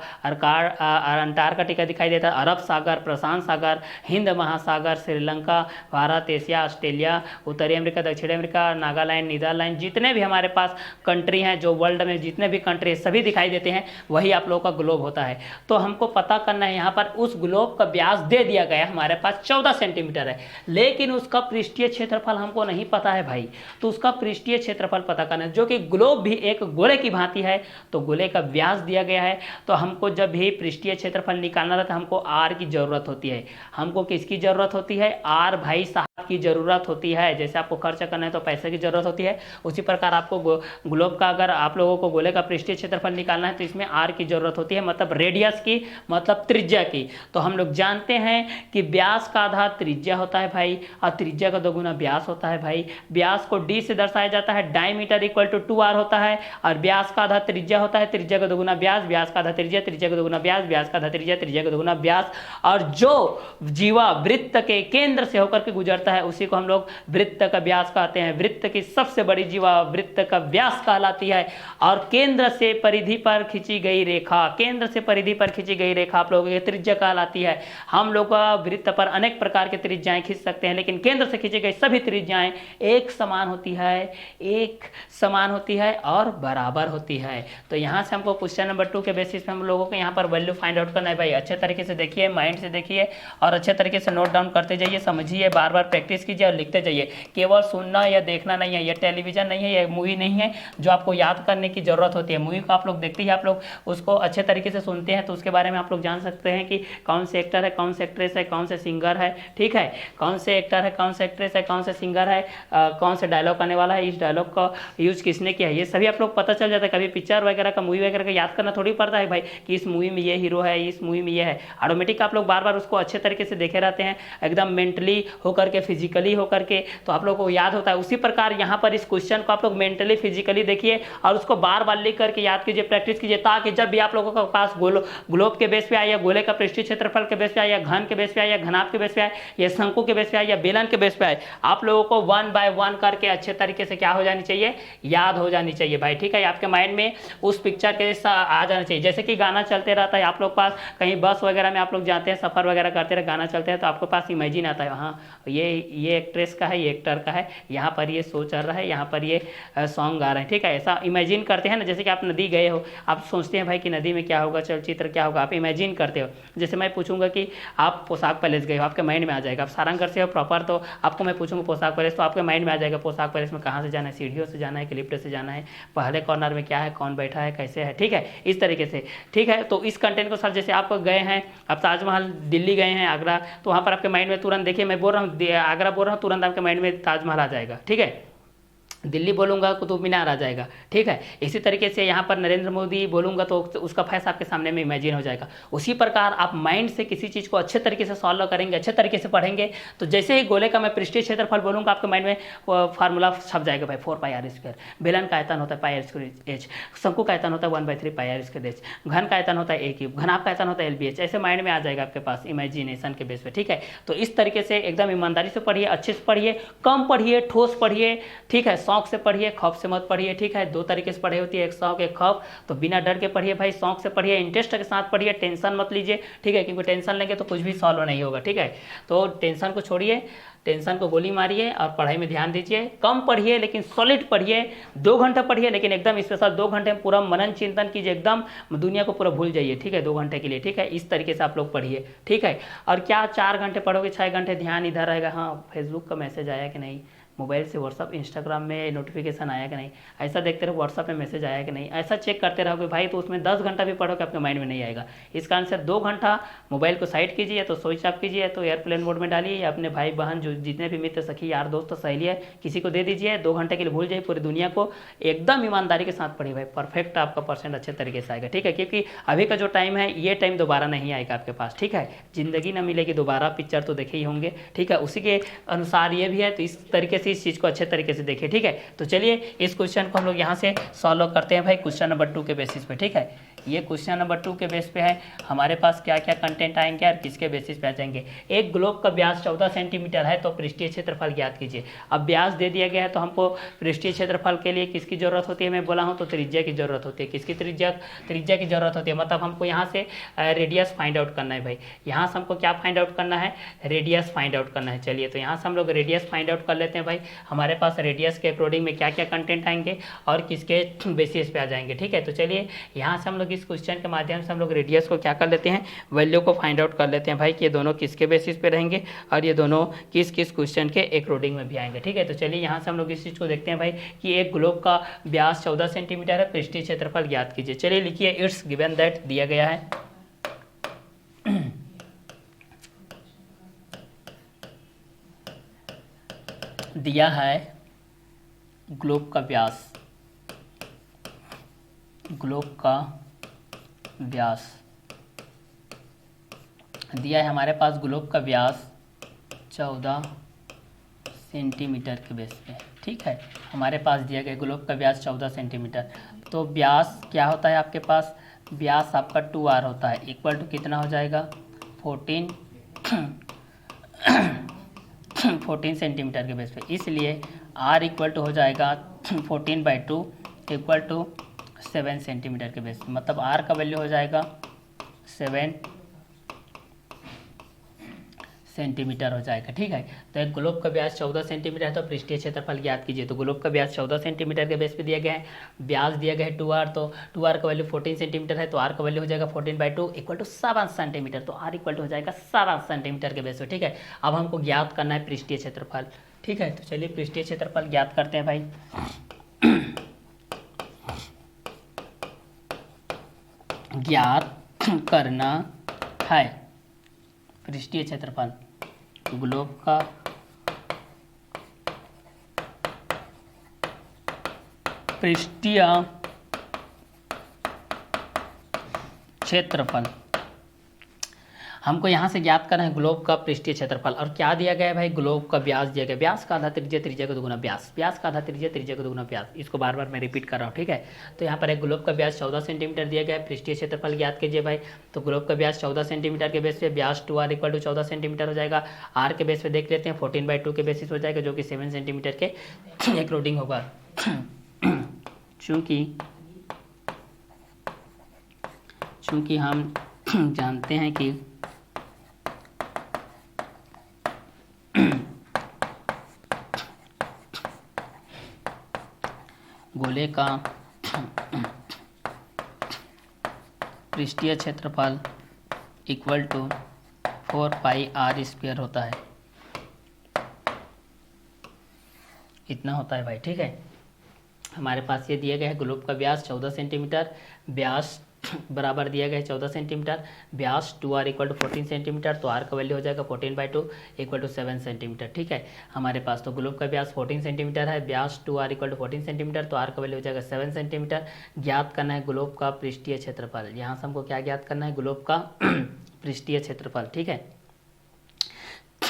दिखाई देता, अरब सागर, प्रशांत सागर, हिंद महासागर, श्रीलंका, भारत, एशिया, ऑस्ट्रेलिया, उत्तरी अमेरिका, दक्षिणी अमेरिका, नागालैंड, नीदरलैंड, जितने भी हमारे पास कंट्री हैं, जो वर्ल्ड में जितने भी कंट्री सभी दिखाई देते हैं, वही आप लोगों का ग्लोब होता है। तो हमको पता करना है, यहाँ पर उस ग्लोब का व्यास दे दिया गया हमारे पास 14 सेंटीमीटर है, लेकिन उसका पृष्ठीय क्षेत्रफल हमको नहीं पता है भाई। तो उसका पृष्ठीय क्षेत्रफल पता करना है, जो कि ग्लोब भी एक गोले की भांति है। तो गोले का व्यास दिया गया है, तो हमको जब भी पृष्ठीय क्षेत्रफल निकालना था तो हमको आर की जरूरत होती है। हमको किसकी जरूरत होती है, आर भाई साहब की जरूरत होती है। जैसे आपको खर्च करना है तो पैसे की जरूरत होती है, उसी प्रकार आपको ग्लोब का, अगर आप लोगों को गोले का पृष्ठीय क्षेत्रफल निकालना है तो इसमें आर की जरूरत होती है, मतलब रेडियस की, मतलब त्रिज्या की। तो हम लोग जानते हैं कि व्यास का आधा त्रिज्या होता है भाई, और त्रिज्या का 2 गुना व्यास होता है भाई। व्यास को d से दर्शाया जाता है, डायमीटर इक्वल टू 2r होता है, और व्यास का आधा त्रिज्या होता है, त्रिज्या का 2 गुना व्यास, व्यास का आधा त्रिज्या, त्रिज्या का 2 गुना व्यास, व्यास का आधा त्रिज्या, त्रिज्या का 2 गुना व्यास। और जो जीवा वृत्त के केंद्र से होकर के गुजरता है उसी को हम लोग वृत्त का व्यास कहते हैं। वृत्त की सबसे बड़ी जीवा वृत्त का व्यास कहलाती है। और केंद्र से परिधि पर खींची गई रेखा, केंद्र से परिधि पर खींची गई रेखा आप लोगों की त्रिज्या कहलाती है। हम लोग वृत्त पर अनेक प्रकार के त्रिज्याएं खींच सकते हैं, लेकिन केंद्र से खींची गई सभी त्रिज्याएं एक समान होती है, एक समान होती है और बराबर होती है। तो यहाँ से हमको क्वेश्चन नंबर 2 के बेसिस पे हम लोगों को यहाँ पर वैल्यू फाइंड आउट करना है भाई। अच्छे तरीके से देखिए, माइंड से देखिए और अच्छे तरीके से नोट डाउन करते जाइए, समझिए, बार बार प्रैक्टिस प्रैक्टिस कीजिए और लिखते जाइए। केवल सुनना या देखना नहीं है, ये टेलीविजन नहीं है, ये मूवी नहीं है जो आपको याद करने की ज़रूरत होती है। मूवी को आप लोग देखते ही आप लोग उसको अच्छे तरीके से सुनते हैं तो उसके बारे में आप लोग जान सकते हैं कि कौन से एक्टर है, कौन से एक्ट्रेस है, कौन से सिंगर है, ठीक है, कौन से एक्टर है, कौन से एक्ट्रेस है, कौन से सिंगर है, कौन से डायलॉग आने वाला है, इस डायलॉग का यूज किसने किया है, ये सभी आप लोग पता चल जाता है। कभी पिक्चर वगैरह का, मूवी वगैरह का याद करना थोड़ी पड़ता है भाई कि इस मूवी में ये हीरो है, इस मूवी में ये है। ऑटोमेटिक आप लोग बार बार उसको अच्छे तरीके से देखे रहते हैं, एकदम मेंटली होकर के, फिजिकली होकर के, तो आप लोगों को याद होता है। उसी प्रकार यहाँ पर इस क्वेश्चन को आप लोग मेंटली फिजिकली देखिए और उसको बार बार लिख करके याद कीजिए, प्रैक्टिस कीजिए, ताकि जब भी आप लोगों के पास ग्लोब के बेस पे आए, या गोले का पृष्ठीय क्षेत्रफल के बेस पे आए, या घन के बेस पे आए, या घनाभ के बेस पे आए, या शंकु के बेस पे आए, या बेलन के बेस पे आए, आप लोगों को 1 बाय 1 करके अच्छे तरीके से क्या हो जानी चाहिए, याद हो जानी चाहिए भाई, ठीक है। आपके माइंड में उस पिक्चर के आ जाना चाहिए। जैसे कि गाना चलते रहता है, आप लोग पास कहीं बस वगैरह में आप लोग जाते हैं, सफर वगैरह करते रहे, गाना चलते हैं तो आपके पास इमेजिन आता है, हाँ ये एक्ट्रेस का है, ये एक्टर का है, यहाँ पर ये शो चल रहा है, यहाँ पर ये सॉन्ग गा रहे हैं, ठीक है। ऐसा इमेजिन करते हैं ना। जैसे कि आप नदी गए हो, आप सोचते हैं भाई कि नदी में क्या होगा, चलचित्र क्या होगा, आप इमेजिन करते हो। जैसे मैं पूछूंगा कि आप पोशाक पैलेस गए हो, आपके माइंड में आ जाएगा। आप सारंगगढ़ से हो प्रॉपर, तो आपको मैं पूछूंगा पोशाक पैलेस, तो आपके माइंड में आ जाएगा पोशाक पैलेस में कहाँ से जाना है, सीढ़ियों से जाना है कि लिफ्ट से जाना है, पहले कॉर्नर में क्या है, कौन बैठा है, कैसे है, ठीक है, इस तरीके से, ठीक है। तो इस कंटेंट को सर, जैसे आप गए हैं, आप ताजमहल दिल्ली गए हैं, आगरा, तो वहाँ पर आपके माइंड में तुरंत, देखिए मैं बोल रहा हूँ आगरा बोल रहा हूँ, तुरंत आपके माइंड में ताजमहल आ जाएगा, ठीक है। दिल्ली बोलूंगा कुतुब मीनार आ जाएगा, ठीक है। इसी तरीके से यहाँ पर नरेंद्र मोदी बोलूंगा तो उसका फेस आपके सामने में इमेजिन हो जाएगा। उसी प्रकार आप माइंड से किसी चीज़ को अच्छे तरीके से सॉल्व करेंगे, अच्छे तरीके से पढ़ेंगे, तो जैसे ही गोले का मैं पृष्ठीय क्षेत्रफल बोलूंगा आपके माइंड में फार्मूला छप जाएगा भाई, 4πr²। बेलन का आयतन होता है πr²h, शंकु का आयतन होता है 1/3πr²h, घन का आयतन होता है a³, घनाभ का आयतन होता है lbh। ऐसे माइंड में आ जाएगा आपके पास इमेजिनेशन के बेस पे, ठीक है। तो इस तरीके से एकदम ईमानदारी से पढ़िए, अच्छे से पढ़िए, कम पढ़िए, ठोस पढ़िए, ठीक है। शौक से पढ़िए, खौफ से मत पढ़िए, ठीक है। दो तरीके से पढ़ाई होती है, एक शौक एक खौफ। तो बिना डर के पढ़िए भाई, शौक से पढ़िए, इंटरेस्ट के साथ पढ़िए, टेंशन मत लीजिए, ठीक है, क्योंकि टेंशन लेंगे तो कुछ भी सॉल्व नहीं होगा, ठीक है। तो टेंशन को छोड़िए, टेंशन को गोली मारिए और पढ़ाई में ध्यान दीजिए। कम पढ़िए लेकिन सॉलिड पढ़िए, 2 घंटे पढ़िए लेकिन एकदम स्पेशल 2 घंटे में पूरा मनन चिंतन कीजिए, एकदम दुनिया को पूरा भूल जाइए, ठीक है, 2 घंटे के लिए, ठीक है। इस तरीके से आप लोग पढ़िए, ठीक है। और क्या 4 घंटे पढ़ोगे, 6 घंटे ध्यान इधर रहेगा, हाँ फेसबुक का मैसेज आया कि नहीं, मोबाइल से व्हाट्सअप इंस्टाग्राम में नोटिफिकेशन आया कि नहीं, ऐसा देखते रहो व्हाट्सअप में मैसेज आया कि नहीं, ऐसा चेक करते रहोगे भाई, तो उसमें 10 घंटा भी पढ़ोगे आपके माइंड में नहीं आएगा। इस कारण से 2 घंटा मोबाइल को साइड कीजिए, या तो स्विच ऑफ कीजिए, तो एयरप्लेन मोड में डालिए, या अपने भाई बहन जो जितने भी मित्र सखी यार दोस्त सहेली है किसी को दे दीजिए, 2 घंटे के लिए भूल जाइए पूरी दुनिया को, एकदम ईमानदारी के साथ पढ़िए भाई, परफेक्ट आपका परसेंट अच्छे तरीके से आएगा, ठीक है। क्योंकि अभी का जो टाइम है ये टाइम दोबारा नहीं आएगा आपके पास, ठीक है, जिंदगी ना मिलेगी दोबारा, पिक्चर तो देखे ही होंगे, ठीक है, उसी के अनुसार ये भी है। तो इस तरीके से इस चीज़ को अच्छे तरीके से देखिए, ठीक है। तो चलिए इस क्वेश्चन को हम लोग यहाँ से सॉल्व करते हैं भाई, क्वेश्चन नंबर 2 के बेसिस पे, ठीक है। ये क्वेश्चन नंबर 2 के बेस पे है, हमारे पास क्या क्या कंटेंट आएंगे और किसके बेसिस पे आ जाएंगे। एक ग्लोब का व्यास 14 सेंटीमीटर है, तो पृष्ठीय क्षेत्रफल ज्ञात कीजिए। अब व्यास दे दिया गया है तो हमको पृष्ठीय क्षेत्रफल के लिए किसकी जरूरत होती है, मैं बोला हूँ तो त्रिज्या की जरूरत होती है। किसकी त्रिज्या की जरूरत होती है, मतलब हमको यहाँ से रेडियस फाइंड आउट करना है भाई, यहाँ से हमको क्या फाइंड आउट करना है, रेडियस फाइंड आउट करना है। चलिए तो यहाँ से हम लोग रेडियस फाइंड आउट कर लेते हैं भाई, हमारे पास रेडियस के अकॉर्डिंग में क्या क्या कंटेंट आएंगे और किसके बेसिस पे आ जाएंगे, ठीक है। तो चलिए यहाँ से हम लोग इस क्वेश्चन के माध्यम से हम लोग रेडियस को क्या कर लेते हैं, वैल्यू को फाइंड आउट कर लेते हैं भाई कि ये दोनों किसके बेसिस पे रहेंगे और ये दोनों किस किस क्वेश्चन के अकॉर्डिंग में भी आएंगे, ठीक है। तो चलिए यहाँ से हम लोग इस चीज़ को देखते हैं भाई कि एक ग्लोब का व्यास 14 सेंटीमीटर है, पृष्ठीय क्षेत्रफल ज्ञात कीजिए। चलिए लिखिए, इट्स गिवन दैट, दिया गया है दिया है ग्लोब का व्यास दिया है हमारे पास ग्लोब का व्यास 14 सेंटीमीटर के बेस पे, ठीक है। हमारे पास दिया गया ग्लोब का व्यास 14 सेंटीमीटर। तो व्यास क्या होता है आपके पास, व्यास आपका 2r होता है, इक्वल टू कितना हो जाएगा 14 सेंटीमीटर के बेस पे, इसलिए r इक्वल टू हो जाएगा 14/2 इक्वल टू 7 सेंटीमीटर के बेस पे, मतलब r का वैल्यू हो जाएगा 7 सेंटीमीटर हो जाएगा। ठीक है, तो एक ग्लोब का व्यास 14 सेंटीमीटर है, तो पृष्ठीय क्षेत्रफल ज्ञात कीजिए। तो ग्लोब का व्यास 14 सेंटीमीटर के बेस पे दिया गया है, व्यास दिया गया है 2r, तो 2r का वैल्यू 14 सेंटीमीटर है, तो r का वैल्यू हो जाएगा 14/2 इक्वल टू 7 सेंटीमीटर, तो r इक्वल टू हो जाएगा 7 सेंटीमीटर के बेस पे। ठीक है, अब हमको ज्ञात करना है पृष्ठीय क्षेत्रफल। ठीक है, तो चलिए पृष्ठीय क्षेत्रफल ज्ञात करते हैं भाई। ज्ञात करना है पृष्ठीय क्षेत्रफल ग्लोब का पृष्ठीय क्षेत्रफल। हमको यहाँ से ज्ञात करना है ग्लोब का पृष्ठीय क्षेत्रफल, और क्या दिया गया है भाई, ग्लोब का व्यास दिया गया, व्यास का आधा त्रिज्या, त्रिज्या का दुगुना व्यास, व्यास का आधा त्रिज्या, त्रिज्या का दुगुना व्यास। इसको बार बार मैं रिपीट कर रहा हूँ। ठीक है, तो यहाँ पर एक ग्लोब का व्यास 14 सेंटीमीटर दिया गया है, पृष्ठीय क्षेत्रफल ज्ञात कीजिए भाई। तो ग्लोब का व्यास 14 सेंटीमीटर के बेस पे व्यास 2r इक्वल टू 14 सेंटीमीटर हो जाएगा। r के बेस पे देख लेते हैं, 14/2 के बेसिस हो जाएगा, जो कि 7 सेंटीमीटर के अकॉर्डिंग होगा। चूँकि हम जानते हैं कि गोले का पृष्ठीय क्षेत्रफल इक्वल टू 4πr² होता है, इतना होता है भाई। ठीक है, हमारे पास ये दिया गया है ग्लोब का व्यास 14 सेंटीमीटर, व्यास बराबर दिया गया है 14 सेंटीमीटर, व्यास 2r इक्वल टू 14 सेंटीमीटर, तो r का वैल्यू हो जाएगा 14/2 इक्वल टू 7 सेंटीमीटर। ठीक है, हमारे पास तो ग्लोब का व्यास 14 सेंटीमीटर है, व्यास 2r इक्वल टू 14 सेंटीमीटर, तो r का वैल्यू हो जाएगा 7 सेंटीमीटर। ज्ञात करना है ग्लोब का पृष्ठीय क्षेत्रफल। यहाँ से हमको क्या ज्ञात करना है, ग्लोब का पृष्ठीय क्षेत्रफल। ठीक है,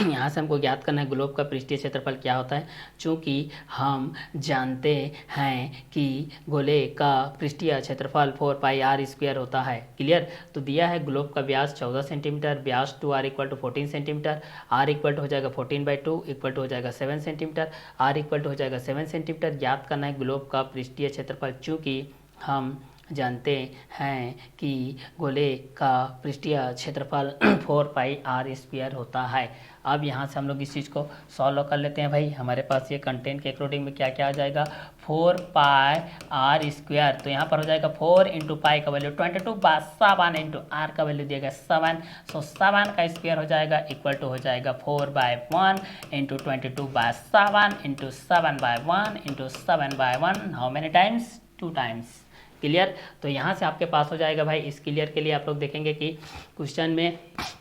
यहाँ से हमको ज्ञात करना है ग्लोब का पृष्ठीय क्षेत्रफल क्या होता है। चूँकि हम जानते हैं कि गोले का पृष्ठीय क्षेत्रफल 4πr² होता है। क्लियर, तो दिया है ग्लोब का व्यास 14 सेंटीमीटर, व्यास 2r equal to 14 centimetre, r equal to हो जाएगा 14/2 इक्वल टू हो जाएगा 7 सेंटीमीटर, r इक्वल टू हो जाएगा 7 सेंटीमीटर। ज्ञात करना है ग्लोब का पृष्ठीय क्षेत्रफल। चूँकि हम जानते हैं कि गोले का पृष्ठीय क्षेत्रफल 4πr² होता है। अब यहाँ से हम लोग इस चीज़ को सॉल्व कर लेते हैं भाई। हमारे पास ये कंटेंट के अकॉर्डिंग में क्या क्या आ जाएगा, 4πr², तो यहाँ पर हो जाएगा 4 इंटू पाई का वैल्यू 22/7 इंटू r का वैल्यू दिएगा 7, सो 7 का स्क्वायर हो जाएगा इक्वल टू हो जाएगा 4/1 into 22/7 into 7/1 into 7/1, how many times, 2 times. Clear, तो यहाँ से आपके पास हो जाएगा भाई। इस क्लियर के लिए आप लोग देखेंगे कि क्वेश्चन में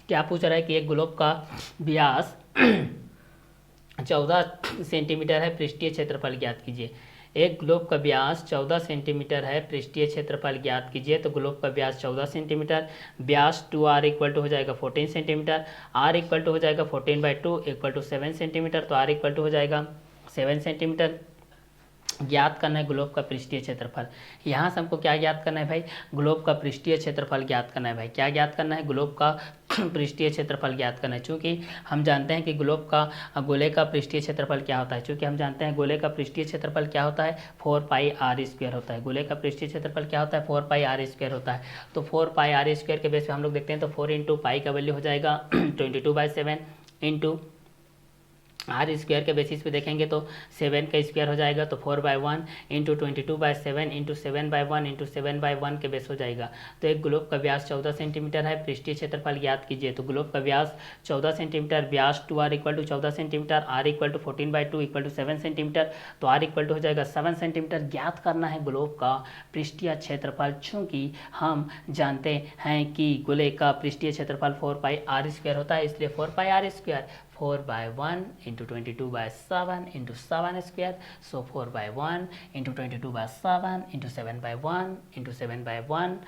क्या पूछ रहा है कि एक ग्लोब का व्यास 14 सेंटीमीटर है, पृष्ठीय क्षेत्रफल ज्ञात कीजिए। एक ग्लोब का व्यास 14 सेंटीमीटर है, पृष्ठीय क्षेत्रफल ज्ञात कीजिए। तो ग्लोब का व्यास 14 सेंटीमीटर, व्यास 2r इक्वल टू हो जाएगा 14 सेंटीमीटर, r इक्वल टू हो जाएगा 14/2 इक्वल टू 7 सेंटीमीटर, तो r इक्वल टू हो जाएगा 7 सेंटीमीटर। ज्ञात करना है ग्लोब का पृष्ठीय क्षेत्रफल। यहाँ से हमको क्या ज्ञात करना है भाई, ग्लोब का पृष्ठीय क्षेत्रफल ज्ञात करना है भाई। क्या ज्ञात करना है, ग्लोब का पृष्ठीय क्षेत्रफल ज्ञात करना है। चूँकि हम जानते हैं कि ग्लोब का गोले का पृष्ठीय क्षेत्रफल क्या होता है, चूँकि हम जानते हैं गोले का पृष्ठीय क्षेत्रफल क्या होता है, 4πr² होता है। गोले का पृष्ठीय क्षेत्रफल क्या होता है, 4πr² होता है। तो 4πr² के बेस पे हम लोग देखते हैं, तो 4 इंटू पाई का वैल्यू हो जाएगा 22/7 इंटू r² के बेसिस पे देखेंगे तो 7 का स्क्वायर हो जाएगा, तो 4/1 इंटू 22/7 इंटू 7/1 इंटू 7/1 के बेस हो जाएगा। तो एक ग्लोब का व्यास 14 सेंटीमीटर है, पृष्ठीय क्षेत्रफल ज्ञात कीजिए। तो ग्लोब का व्यास 14 सेंटीमीटर, व्यास 2r equal to 14 centimetre, r equal to 14/2 equal to 7 centimetre, तो r इक्वल टू हो जाएगा 7 सेंटीमीटर। ज्ञात करना है ग्लोब का पृष्ठीय क्षेत्रफल। चूँकि हम जानते हैं कि गोले का पृष्ठीय क्षेत्रफल 4πr² होता है, इसलिए 4πr², 4/1 इंटू 22/7 इंटू 7², सो 4/1 इंटू 22/7 इंटू 7/1 इंटू 7/1,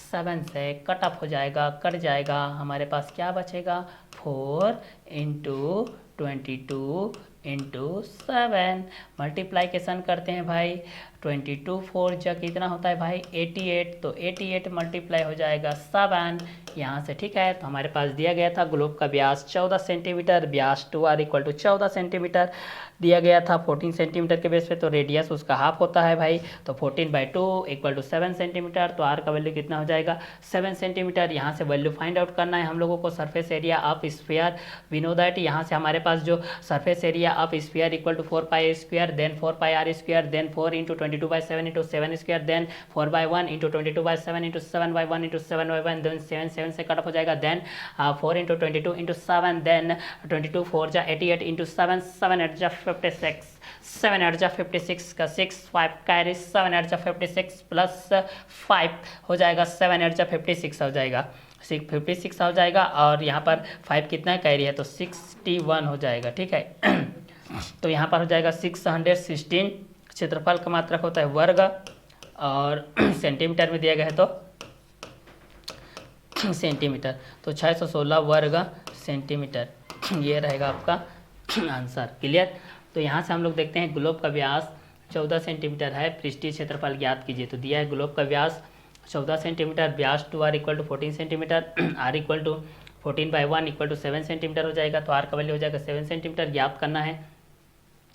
7 से कट ऑफ हो जाएगा, कट जाएगा। हमारे पास क्या बचेगा, 4 इंटू 22 इंटू 7। मल्टीप्लाइकेशन करते हैं भाई, 22 4 जा कितना होता है भाई 88, तो 88 मल्टीप्लाई हो जाएगा 7 यहाँ से, ठीक है। तो हमारे पास दिया गया था ग्लोब का व्यास 14 सेंटीमीटर, व्यास 2r इक्वल टू 14 सेंटीमीटर दिया गया था 14 सेंटीमीटर के बेस पे, तो रेडियस उसका हाफ होता है भाई, तो 14/2 इक्वल टू 7 सेंटीमीटर, तो r का वैल्यू कितना हो जाएगा 7 सेंटीमीटर। यहाँ से वैल्यू फाइंड आउट करना है हम लोगों को surface area of sphere. We know that यहाँ से हमारे पास जो surface area of sphere equal to 4 square, then 4 square, then 4 into 22/7 into 7 square, then 4/1 into 22/7 into 7/1 into 7/1, then 7 से कट ऑफ हो जाएगा, देन 4 इंटू 22 इंटू 7, देन 22 4 जा 88 इंटू 7, 7 8 जा 56, 7 8 जा 56 का 6 5 कैरी, 7 8 जा 56 प्लस 5 हो जाएगा, 7 8 जा 56 हो जाएगा, 56 हो जाएगा, और यहाँ पर 5 कितना कैरी है तो 61 हो जाएगा, ठीक है। तो यहाँ पर हो जाएगा 616, क्षेत्रफल का मात्रक होता है वर्ग, और सेंटीमीटर में दिया गया है तो सेंटीमीटर, तो 616 वर्ग सेंटीमीटर, ये रहेगा आपका आंसर। क्लियर। तो यहाँ से हम लोग देखते हैं ग्लोब का व्यास 14 सेंटीमीटर है, पृष्ठीय क्षेत्रफल ज्ञात कीजिए। तो दिया है ग्लोब का व्यास 14 सेंटीमीटर, व्यास 2r equal to 14 centimetre, r equal to 14/1 equal to 7 centimetre हो जाएगा, तो r का वैल्यू हो जाएगा 7 सेंटीमीटर। ज्ञात करना है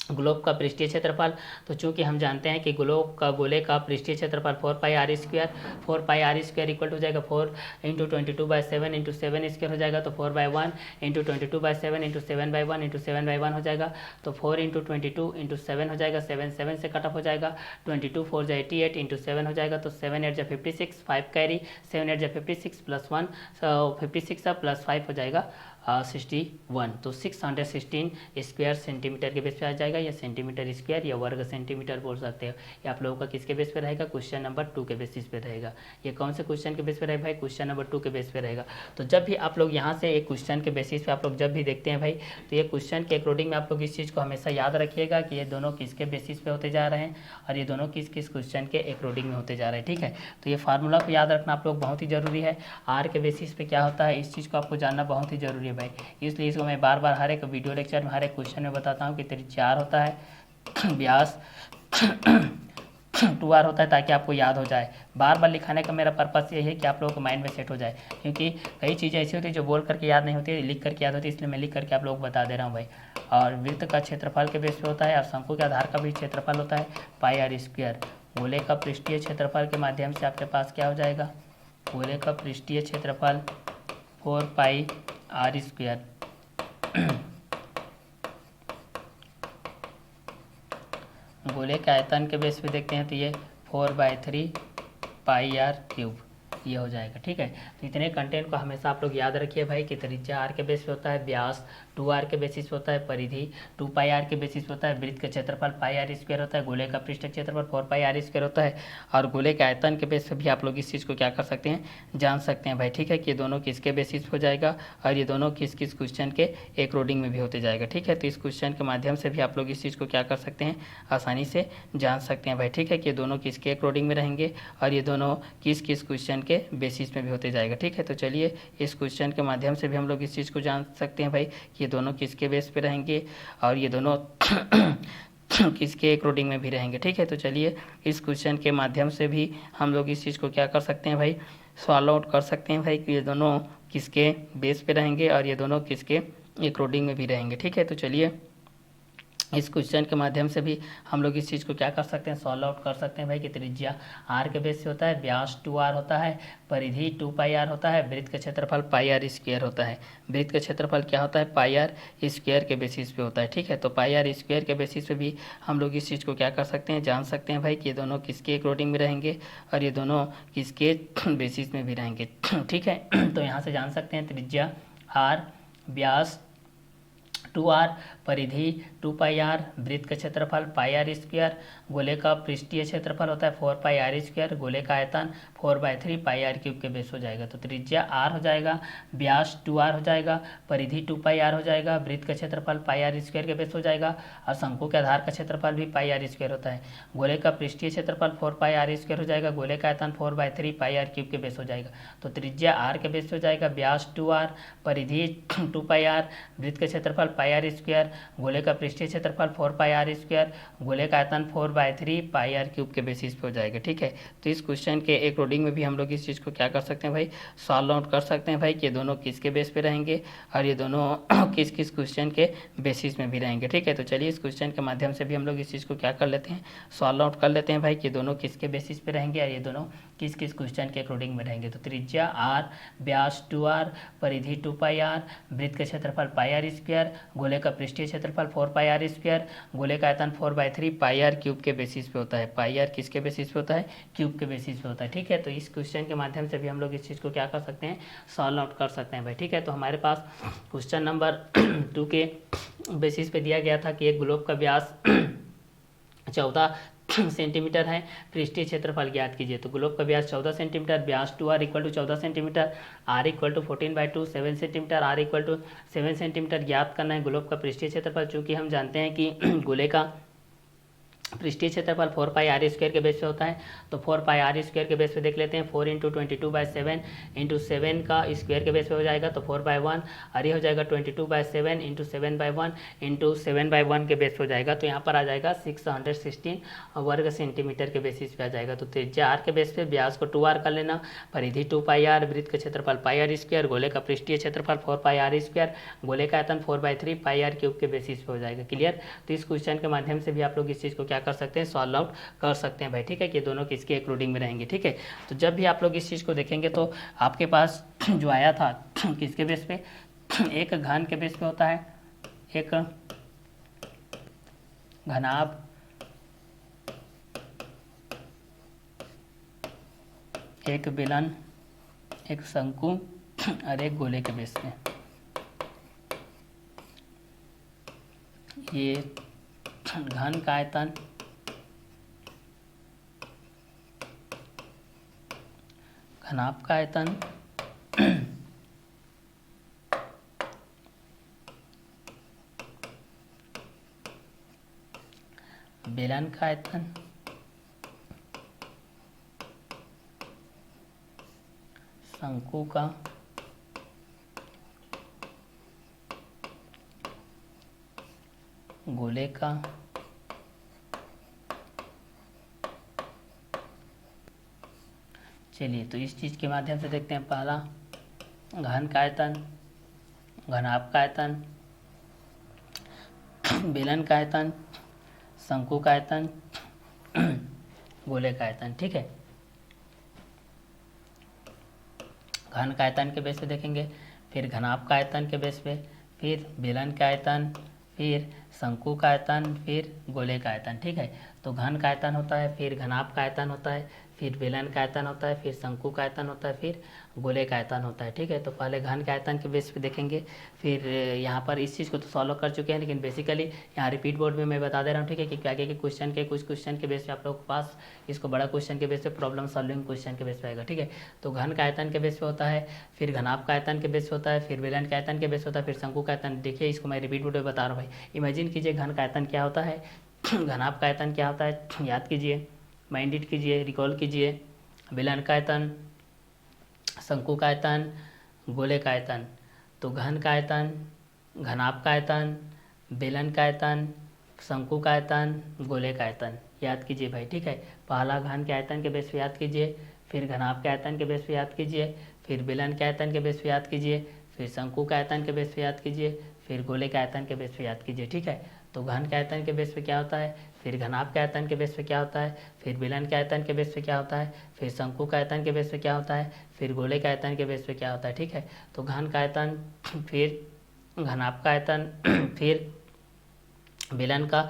ग्लोब का पृष्ठीय क्षेत्रफल, तो चूंकि हम जानते हैं कि ग्लोब का गोले का पृष्ठीय क्षेत्रफल 4πr square, 4πr square equal हो जाएगा 4 इंटू 22/7 इंटू 7 स्क्वायर हो जाएगा, तो 4/1 इंटू 22/7 इंटू 7/1 इंटू 7/1 हो जाएगा, तो 4 इंटू 22 इंटू 7 हो जाएगा, 7 से कट ऑफ हो जाएगा, 22 4 जा 88 इंटू 7 हो जाएगा, तो 7 8 जा 56, 5 कैरी, 7 8 जा 56 प्लस 1, 56 प्लस 5 हो जाएगा 61, तो 616 स्क्वायर सेंटीमीटर के बेस पे आ जाएगा, या सेंटीमीटर स्क्वायर या वर्ग सेंटीमीटर बोल सकते हो। ये आप लोगों का किसके बेस पे रहेगा, क्वेश्चन नंबर 2 के बेसिस पे रहेगा। ये कौन से क्वेश्चन के बेस पे रहेगा भाई, क्वेश्चन नंबर 2 के बेस पे रहेगा। तो जब भी आप लोग यहाँ से एक क्वेश्चन के बेसिस पे आप लोग जब भी देखते हैं भाई, तो ये क्वेश्चन के अकॉर्डिंग में आप लोग इस चीज़ को हमेशा याद रखिएगा कि ये दोनों किसके बेसिस पे होते जा रहे हैं, और ये दोनों किस किस क्वेश्चन के अकॉर्डिंग में होते जा रहे हैं, ठीक है। तो ये फार्मूला को याद रखना आप लोग बहुत ही जरूरी है। आर के बेसिस पे क्या होता है, इस चीज़ को आपको जानना बहुत ही जरूरी है भाई, इसलिए इसको मैं बार बार हर एक वीडियो लेक्चर में हर एक क्वेश्चन में बताता हूँ कि त्रिज्या r होता है, व्यास 2r होता है, ताकि आपको याद हो जाए। बार बार लिखाने का मेरा पर्पस यही है कि आप लोगों को माइंड में सेट हो जाए, क्योंकि कई चीज़ें ऐसी होती है जो बोल करके याद नहीं होती है, लिख करके याद होती है, इसलिए मैं लिख करके आप लोगों को बता दे रहा हूँ भाई। और वृत्त का क्षेत्रफल के बेस पे होता है, और शंकु के आधार का भी क्षेत्रफल होता है πr स्क्वायर। गोले का पृष्ठीय क्षेत्रफल के माध्यम से आपके पास क्या हो जाएगा, गोले का पृष्ठीय क्षेत्रफल 4πr स्क्वायर, गोले के आयतन के बेस पे देखते हैं तो ये 4/3 πr क्यूब ये हो जाएगा, ठीक है। तो इतने कंटेंट को हमेशा आप लोग याद रखिए भाई कि त्रिज्या r के बेस पे होता है, व्यास 2r के बेसिस पे होता है, परिधि 2πr के बेसिस पे होता है, वृत्त का क्षेत्रफल πr स्क्वायर होता है, गोले का पृष्ठ क्षेत्रफल 4πr स्क्वायर होता है, और गोले के आयतन के बेस पे भी आप लोग इस चीज़ को क्या कर सकते हैं, जान सकते हैं भाई, ठीक है। कि ये दोनों किसके बेसिस पे हो जाएगा, और ये दोनों किस किस क्वेश्चन के अकॉर्डिंग में भी होते जाएगा, ठीक है। तो इस क्वेश्चन के माध्यम से भी आप लोग इस चीज़ को क्या कर सकते हैं, आसानी से जान सकते हैं भाई, ठीक है। कि ये दोनों किसके अकॉर्डिंग में रहेंगे, और ये दोनों किस किस क्वेश्चन के बेसिस में भी होते जाएगा, ठीक है। तो चलिए इस क्वेश्चन के माध्यम से भी हम लोग इस चीज़ को जान सकते हैं भाई कि ये दोनों किसके बेस पे रहेंगे, और ये दोनों किसके अकॉर्डिंग में भी रहेंगे, ठीक है। तो चलिए इस क्वेश्चन के माध्यम से भी हम लोग इस चीज़ को क्या कर सकते हैं भाई, सॉल्व आउट कर सकते हैं भाई कि ये दोनों किसके बेस पे रहेंगे, और ये दोनों किसके अकॉर्डिंग में भी रहेंगे, ठीक है। तो चलिए इस क्वेश्चन के माध्यम से भी हम लोग इस चीज़ को क्या कर सकते हैं, सॉल्व आउट कर सकते हैं भाई कि त्रिज्या r के बेस से होता है, व्यास 2r होता है, परिधि 2πr होता है, वृत्त का क्षेत्रफल πr स्क्वायर होता है। वृत्त का क्षेत्रफल क्या होता है, πr स्क्वायर के बेसिस पे होता है, ठीक है। तो πr स्क्वायर के बेसिस पे भी हम लोग इस चीज़ को क्या कर सकते हैं, जान सकते हैं भाई कि ये दोनों किसके अकॉर्डिंग में रहेंगे, और ये दोनों किसके बेसिस में भी रहेंगे, ठीक है। तो यहाँ से जान सकते हैं त्रिज्या r, व्यास 2r, परिधि 2πr, वृत्त का क्षेत्रफल πr स्क्वायर, गोले का पृष्ठीय क्षेत्रफल होता है 4πr स्क्वायर, गोले का आयतन 4/3 πr क्यूब के बेस हो जाएगा। तो त्रिज्या r हो जाएगा, व्यास 2r हो जाएगा, परिधि 2πr हो जाएगा, वृत्त का क्षेत्रफल πr स्क्वायर के बेस हो जाएगा, और शंकु के आधार का क्षेत्रफल भी πr स्क्वायर होता है। गोले का पृष्ठीय क्षेत्रफल 4πr स्क्वायर हो जाएगा, गोले का आयतन 4/3 πr क्यूब के बेस हो जाएगा। तो त्रिज्या r के बेस हो जाएगा, व्यास 2r, परिधि 2πr, वृत्त का क्षेत्रफल πr स्क्वायर, गोले का पृष्ठीय क्षेत्रफल 4πr², गोले का आयतन 4/3 πr³ के बेसिस पे हो जाएगा। ठीक है, तो इस क्वेश्चन के अकॉर्डिंग में भी हम लोग इस चीज़ को क्या कर सकते हैं भाई, सॉल्व आउट कर सकते हैं भाई कि ये दोनों किसके बेस पे रहेंगे और ये दोनों किस किस क्वेश्चन के बेसिस में भी रहेंगे। ठीक है, तो चलिए इस क्वेश्चन के माध्यम से भी हम लोग इस चीज़ को क्या कर लेते हैं, सॉल्व आउट कर लेते हैं भाई कि दोनों किसके बेसिस पे रहेंगे और ये दोनों किस किस क्वेश्चन के अकॉर्डिंग में रहेंगे। तो त्रिज्या r, व्यास 2r, परिधि 2πr, वृत्त का क्षेत्रफल πr², गोले का पृष्ठीय क्षेत्रफल 4πr², गोले का आयतन 4/3 πr³ के बेसिस पे होता है। πr किसके बेसिस पे होता है, क्यूब के बेसिस पे होता है। ठीक है, तो इस क्वेश्चन के माध्यम से भी हम लोग इस चीज़ को क्या कर सकते हैं, सॉल्व आउट कर सकते हैं भाई। ठीक है, तो हमारे पास क्वेश्चन नंबर 2 के बेसिस पे दिया गया था कि एक ग्लोब का व्यास 14 सेंटीमीटर है, पृष्ठीय क्षेत्रफल ज्ञात कीजिए। तो ग्लोब का व्यास 14 सेंटीमीटर, व्यास 2r = 14 centimetre, r = 14/2, 7 centimetre, r = 7 centimetre ज्ञात करना है ग्लोब का पृष्ठीय क्षेत्रफल। चूँकि हम जानते हैं कि गोले का पृष्ठीय क्षेत्रफल 4πr² के बेस पे होता है, तो 4πr² के बेस पे देख लेते हैं। 4 × 22/7 × 7 का स्क्वायर के बेस पे हो जाएगा तो 4/1, और ये हो जाएगा 22/7 × 7/1 × 7/1 के बेस पे हो जाएगा। तो यहाँ पर आ जाएगा 616 वर्ग सेंटीमीटर के बेसिस पे आ जाएगा। तो त्रिज्या r के बेस पे, व्यास को 2r कर लेना, परिधि 2πr, वृत्त का क्षेत्रफल πr², गोले का पृष्ठीय क्षेत्रफल 4πr², गोले का आयतन 4/3 πr³ के बेसिस पे हो जाएगा। क्लियर, तो इस क्वेश्चन के माध्यम से भी आप लोग इस चीज़ को क्या कर सकते हैं, सॉल्व आउट कर सकते हैं भाई। ठीक है, कि दोनों किसके अकॉर्डिंग में रहेंगे। ठीक है, तो जब भी आप लोग इस चीज़ को देखेंगे तो आपके पास जो आया था किसके बेस पे, एक घन के बेस पे होता है, एक घनाभ, एक बेलन, एक शंकु और एक गोले के बेस पे। ये घन का आयतन, घनाभ का आयतन, बेलन का आयतन, शंकु का, गोले का, चलिए तो इस चीज़ के माध्यम से देखते हैं। पहला घन का आयतन, घनाभ का आयतन, बेलन का आयतन, शंकु का आयतन, गोले का आयतन। ठीक है, घन का आयतन के बेस पे देखेंगे, फिर घनाभ का आयतन के बेस पे, फिर बेलन का आयतन, फिर शंकु का आयतन, फिर गोले का आयतन। ठीक है, तो घन का आयतन होता है, फिर घनाभ का आयतन होता है, फिर बेलन का आयतन होता है, फिर शंकु का आयतन होता है, फिर गोले का आयतन होता है। ठीक है, तो पहले घन के आयतन के बेस पे देखेंगे, फिर यहाँ पर इस चीज़ को तो सॉल्व कर चुके हैं, लेकिन बेसिकली यहाँ रिपीट बोर्ड में मैं बता दे रहा हूँ। ठीक है, कि आगे के क्वेश्चन के कुछ क्वेश्चन के बेस पे आप लोगों के पास इसको बड़ा क्वेश्चन के बेस पे, प्रॉब्लम सॉल्विंग क्वेश्चन के बेस पे आएगा। ठीक है, तो घन का आयतन के बेस पे होता है, फिर घनाभ का आयतन के बेस पे होता है, फिर बेलन के आयतन के बेस पे होता है, फिर शंकु का आयतन। देखिए इसको मैं रिपीट बोर्ड में बता रहा हूँ भाई। इमेजिन कीजिए घन का आयतन क्या होता है, घनाभ का आयतन क्या होता है, याद कीजिए, माइंडेड कीजिए, रिकॉल कीजिए। बेलन का आयतन, शंकु का आयतन, गोले का आयतन। तो घन का आयतन, घनाभ का आयतन, बेलन का आयतन, शंकु का आयतन, गोले का आयतन याद कीजिए भाई। ठीक है, पहला घन के आयतन के बेस पे याद कीजिए, फिर घनाभ के आयतन के बेस पे याद कीजिए, फिर बेलन के आयतन के बेस पे याद कीजिए, फिर शंकु के आयतन के बेस पे याद कीजिए, फिर गोले के आयतन के बेस पे याद कीजिए। ठीक है, तो घन के आयतन के बेस पे क्या होता है, फिर घनाभ के आयतन के बेस पे क्या होता है, फिर बेलन के आयतन के बेस पे क्या होता है, फिर शंकु के आयतन के बेस पे क्या होता है, फिर गोले के आयतन के बेस पे क्या होता है। ठीक है, तो घन का आयतन, फिर घनाभ का आयतन, फिर बेलन का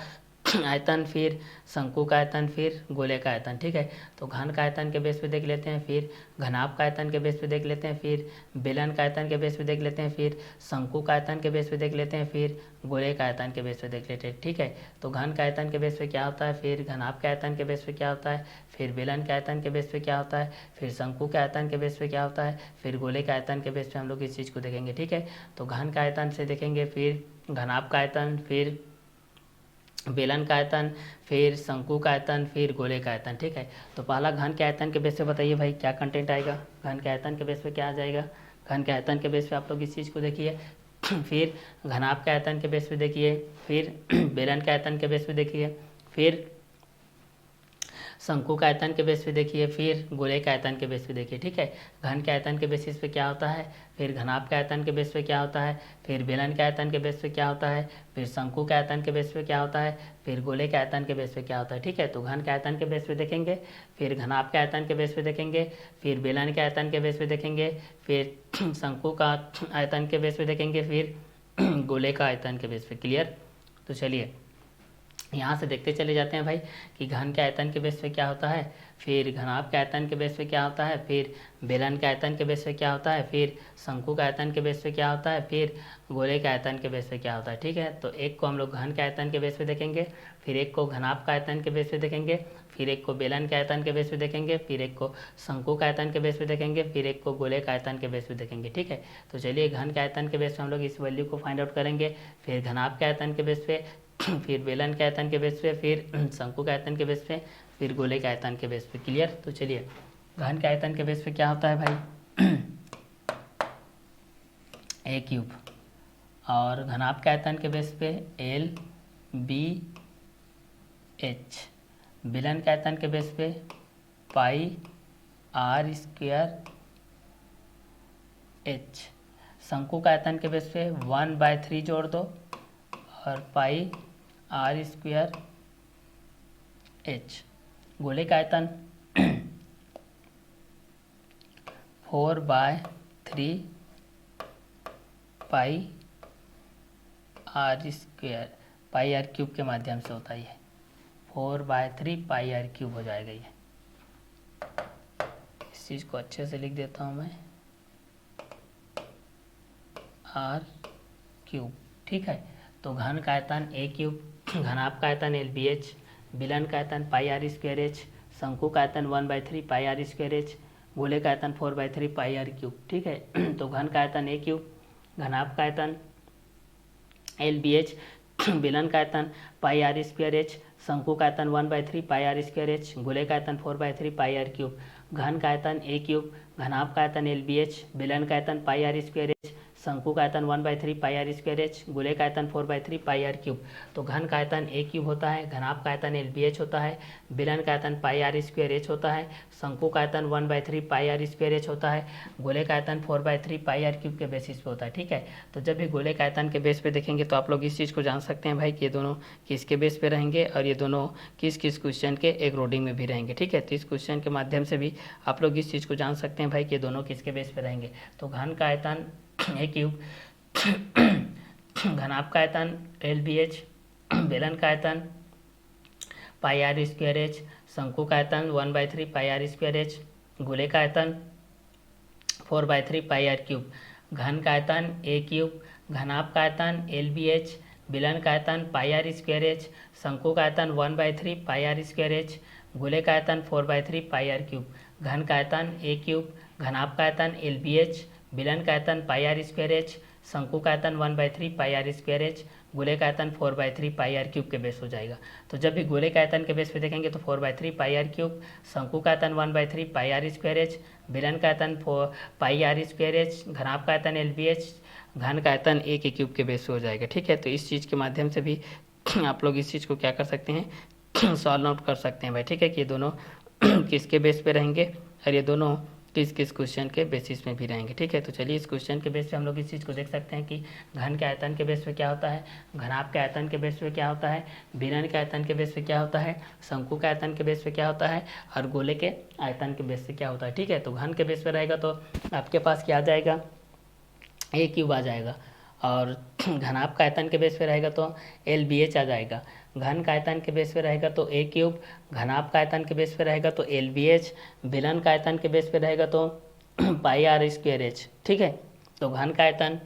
आयतन, फिर शंकु का आयतन, फिर गोले का आयतन। ठीक है, तो घन का आयतन के बेस पे देख लेते हैं, फिर घनाभ का आयतन के बेस पे देख लेते हैं, फिर बेलन का आयतन के बेस पे देख लेते हैं, फिर शंकु का आयतन के बेस पे देख लेते हैं, फिर गोले का आयतन के बेस पे देख लेते हैं। ठीक है, तो घन का आयतन के बेस पे क्या होता है, फिर घनाभ के आयतन के बेस पे क्या होता है, फिर बेलन के आयतन के बेस पे क्या होता है, फिर शंकु के आयतन के बेस पे क्या होता है, फिर गोले के आयतन के बेस पे हम लोग इस चीज़ को देखेंगे। ठीक है, तो घन का आयतन से देखेंगे, फिर घनाभ का आयतन, फिर बेलन का आयतन, फिर शंकु का आयतन, फिर गोले का आयतन। ठीक है, तो पहला घन के आयतन के बेस पे बताइए भाई क्या कंटेंट आएगा, घन के आयतन के बेस पे क्या आ जाएगा। घन के आयतन के बेस पे आप लोग इस चीज़ को देखिए, फिर घनाभ के आयतन के बेस पे देखिए, फिर बेलन के आयतन के बेस पे देखिए, फिर शंकु का आयतन के बेस पे देखिए, फिर गोले के आयतन के बेस पे देखिए। ठीक है, घन के आयतन के बेसिस पे क्या होता है, फिर घनाभ के आयतन के बेस पे क्या होता है, फिर बेलन के आयतन के बेस पे क्या होता है, फिर शंकु के आयतन के बेस पे क्या होता है, फिर गोले के आयतन के बेस पे क्या होता है। ठीक है, तो घन के आयतन के बेस पे देखेंगे, फिर घनाभ के आयतन के बेस पे देखेंगे, फिर बेलन के आयतन के बेस पे देखेंगे, फिर शंकु का आयतन के बेस पे देखेंगे, फिर गोले का आयतन के बेस पे। क्लियर। तो चलिए यहाँ से देखते चले जाते हैं भाई कि घन के आयतन के बेस पे क्या होता है, फिर घनाभ के आयतन के बेस पे क्या होता है, फिर बेलन के आयतन के बेस पे क्या होता है, फिर शंकु के आयतन के बेस पे क्या होता है, फिर गोले के आयतन के बेस पे क्या होता है। ठीक है, तो एक को हम लोग घन के आयतन के बेस पे देखेंगे, फिर एक को घनाभ का आयतन के बेस पे देखेंगे, फिर एक को बेलन के आयतन के बेस पे देखेंगे, फिर एक को शंकु का आयतन के बेस पे देखेंगे, फिर एक को गोले का आयतन के बेस पे देखेंगे। ठीक है, तो चलिए घन के आयतन के बेस पे हम लोग इस वैल्यू को फाइंड आउट करेंगे, फिर घनाभ के आयतन के बेस पे, फिर बेलन के आयतन के बेस पे, फिर शंकु के आयतन के बेस पे, फिर गोले के आयतन के बेस पे। क्लियर। तो चलिए घन के आयतन के बेस पे क्या होता है भाई, ए क्यूब, और घनाभ के आयतन के बेस पे एल बी एच, बेलन के आयतन के बेस पे पाई आर स्क्वायर एच, शंकु का आयतन के बेस पे 1/3 जोड़ दो और पाई आर स्क्वायर एच, गोले का आयतन 4/3 pi R square, pi R cube के माध्यम से होता है, 4/3 पाई आर क्यूब हो जाएगा ये। इस चीज़ को अच्छे से लिख देता हूँ मैं, आर क्यूब। ठीक है, तो घन का आयतन ए क्यूब, घनाभ का आयतन एल बी एच, बेलन का आयतन पाई आर स्क्वायर एच, शंकु का आयतन 1/3 पाई आर स्क्वायर एच, गोले का आयतन 4/3 पाई आर क्यूब। ठीक है, तो घन का आयतन ए क्यूब, घनाभ का आयतन एल बी एच, बेलन का आयतन पाई आर स्क्वायर एच, शंकु का आयतन 1/3 पाई आर स्क्वायर एच, गोले का आयतन 4/3 पाई आर क्यूब। घन का आयतन ए क्यूब, घनाभ का आयतन एल बी एच, बेलन का आयतन पाई आर स्क्वायर एच, शंकु का आयतन 1/3 पाई आर स्क्वायर एच, गोले का आयतन 4/3 पाई आर क्यूब। तो घन का आयतन ए क्यूब होता है, घनाभ का आयतन एल बी एच होता है, बेलन का आयतन पाई आर स्क्वायर एच होता है, शंकु का आयतन 1/3 पाई आर स्क्वायर एच होता है, गोले का आयतन 4/3 पाई आर क्यूब के बेसिस पे होता है। ठीक है, तो जब भी गोले का आयतन के बेस पे देखेंगे तो आप लोग इस चीज़ को जान सकते हैं भाई कि ये दोनों किसके बेस पे रहेंगे और ये दोनों किस किस क्वेश्चन के एक रोडिंग में भी रहेंगे। ठीक है, तो इस क्वेश्चन के माध्यम से भी आप लोग इस चीज़ को जान सकते हैं भाई कि ये दोनों किसके बेस पे रहेंगे। तो घन का आयतन ए क्यूब, घनाभ का आयतन एल बी एच, बेलन का आयतन पाई आर स्क्वायर एच, शंकु का आयतन 1/3 पाई आर स्क्वायर एच, गोले का आयतन 4/3 पाई आर क्यूब। घन का आयतन ए क्यूब, घनाभ का आयतन एल बी एच, बेलन का आयतन पाई आर स्क्वायर एच, शंकु का आयतन 1/3 पाई आर स्क्वायर एच, गोले का आयतन 4/3 पाई आर क्यूब। घन का आयतन ए क्यूब, घनाभ का आयतन एल बी एच, बेलन का आयतन पाई आर स्क्वायर एच, शंकु का आयतन 1/3 पाई आर स्क्वायर एच, गोले का आयतन 4/3 पाई आर क्यूब के बेस हो जाएगा। तो जब भी गोले का आयतन के बेस पे देखेंगे तो 4/3 पाई आर क्यूब, शंकु का आयतन 1/3 पाई आर स्क्वायर एच, बेलन का आयतन पाई आर स्क्वायर एच, घनाभ का आयतन एल बी एच, घन का आयतन ए के क्यूब के बेस पे हो जाएगा। ठीक है, तो इस चीज़ के माध्यम से भी आप लोग इस चीज़ को क्या कर सकते हैं, सॉल्व आउट कर सकते हैं भाई। ठीक है, कि ये दोनों किसके बेस पे रहेंगे और ये दोनों किस किस क्वेश्चन के बेसिस में भी रहेंगे। ठीक है, तो चलिए इस क्वेश्चन के बेस पे हम लोग इस चीज़ को देख सकते हैं कि घन के आयतन के बेस पे क्या होता है, घनाभ के आयतन के बेस पे क्या होता है, बेलन के आयतन के बेस पे क्या होता है, शंकु के आयतन के बेस पे क्या होता है और गोले के आयतन के बेस पे क्या होता है। ठीक है, तो घन के बेस पे रहेगा तो आपके पास क्या आ जाएगा, ए क्यूब आ जाएगा, और घनाभ का आयतन के बेस पे रहेगा तो एल बी एच आ जाएगा। घन का आयतन के बेस पे रहेगा तो ए क्यूब, घनाभ का आयतन के बेस पे रहेगा तो एल बी एच, बेलन का आयतन के बेस पे रहेगा तो पाई आर स्क्वायर एच। ठीक है, तो घन का आयतन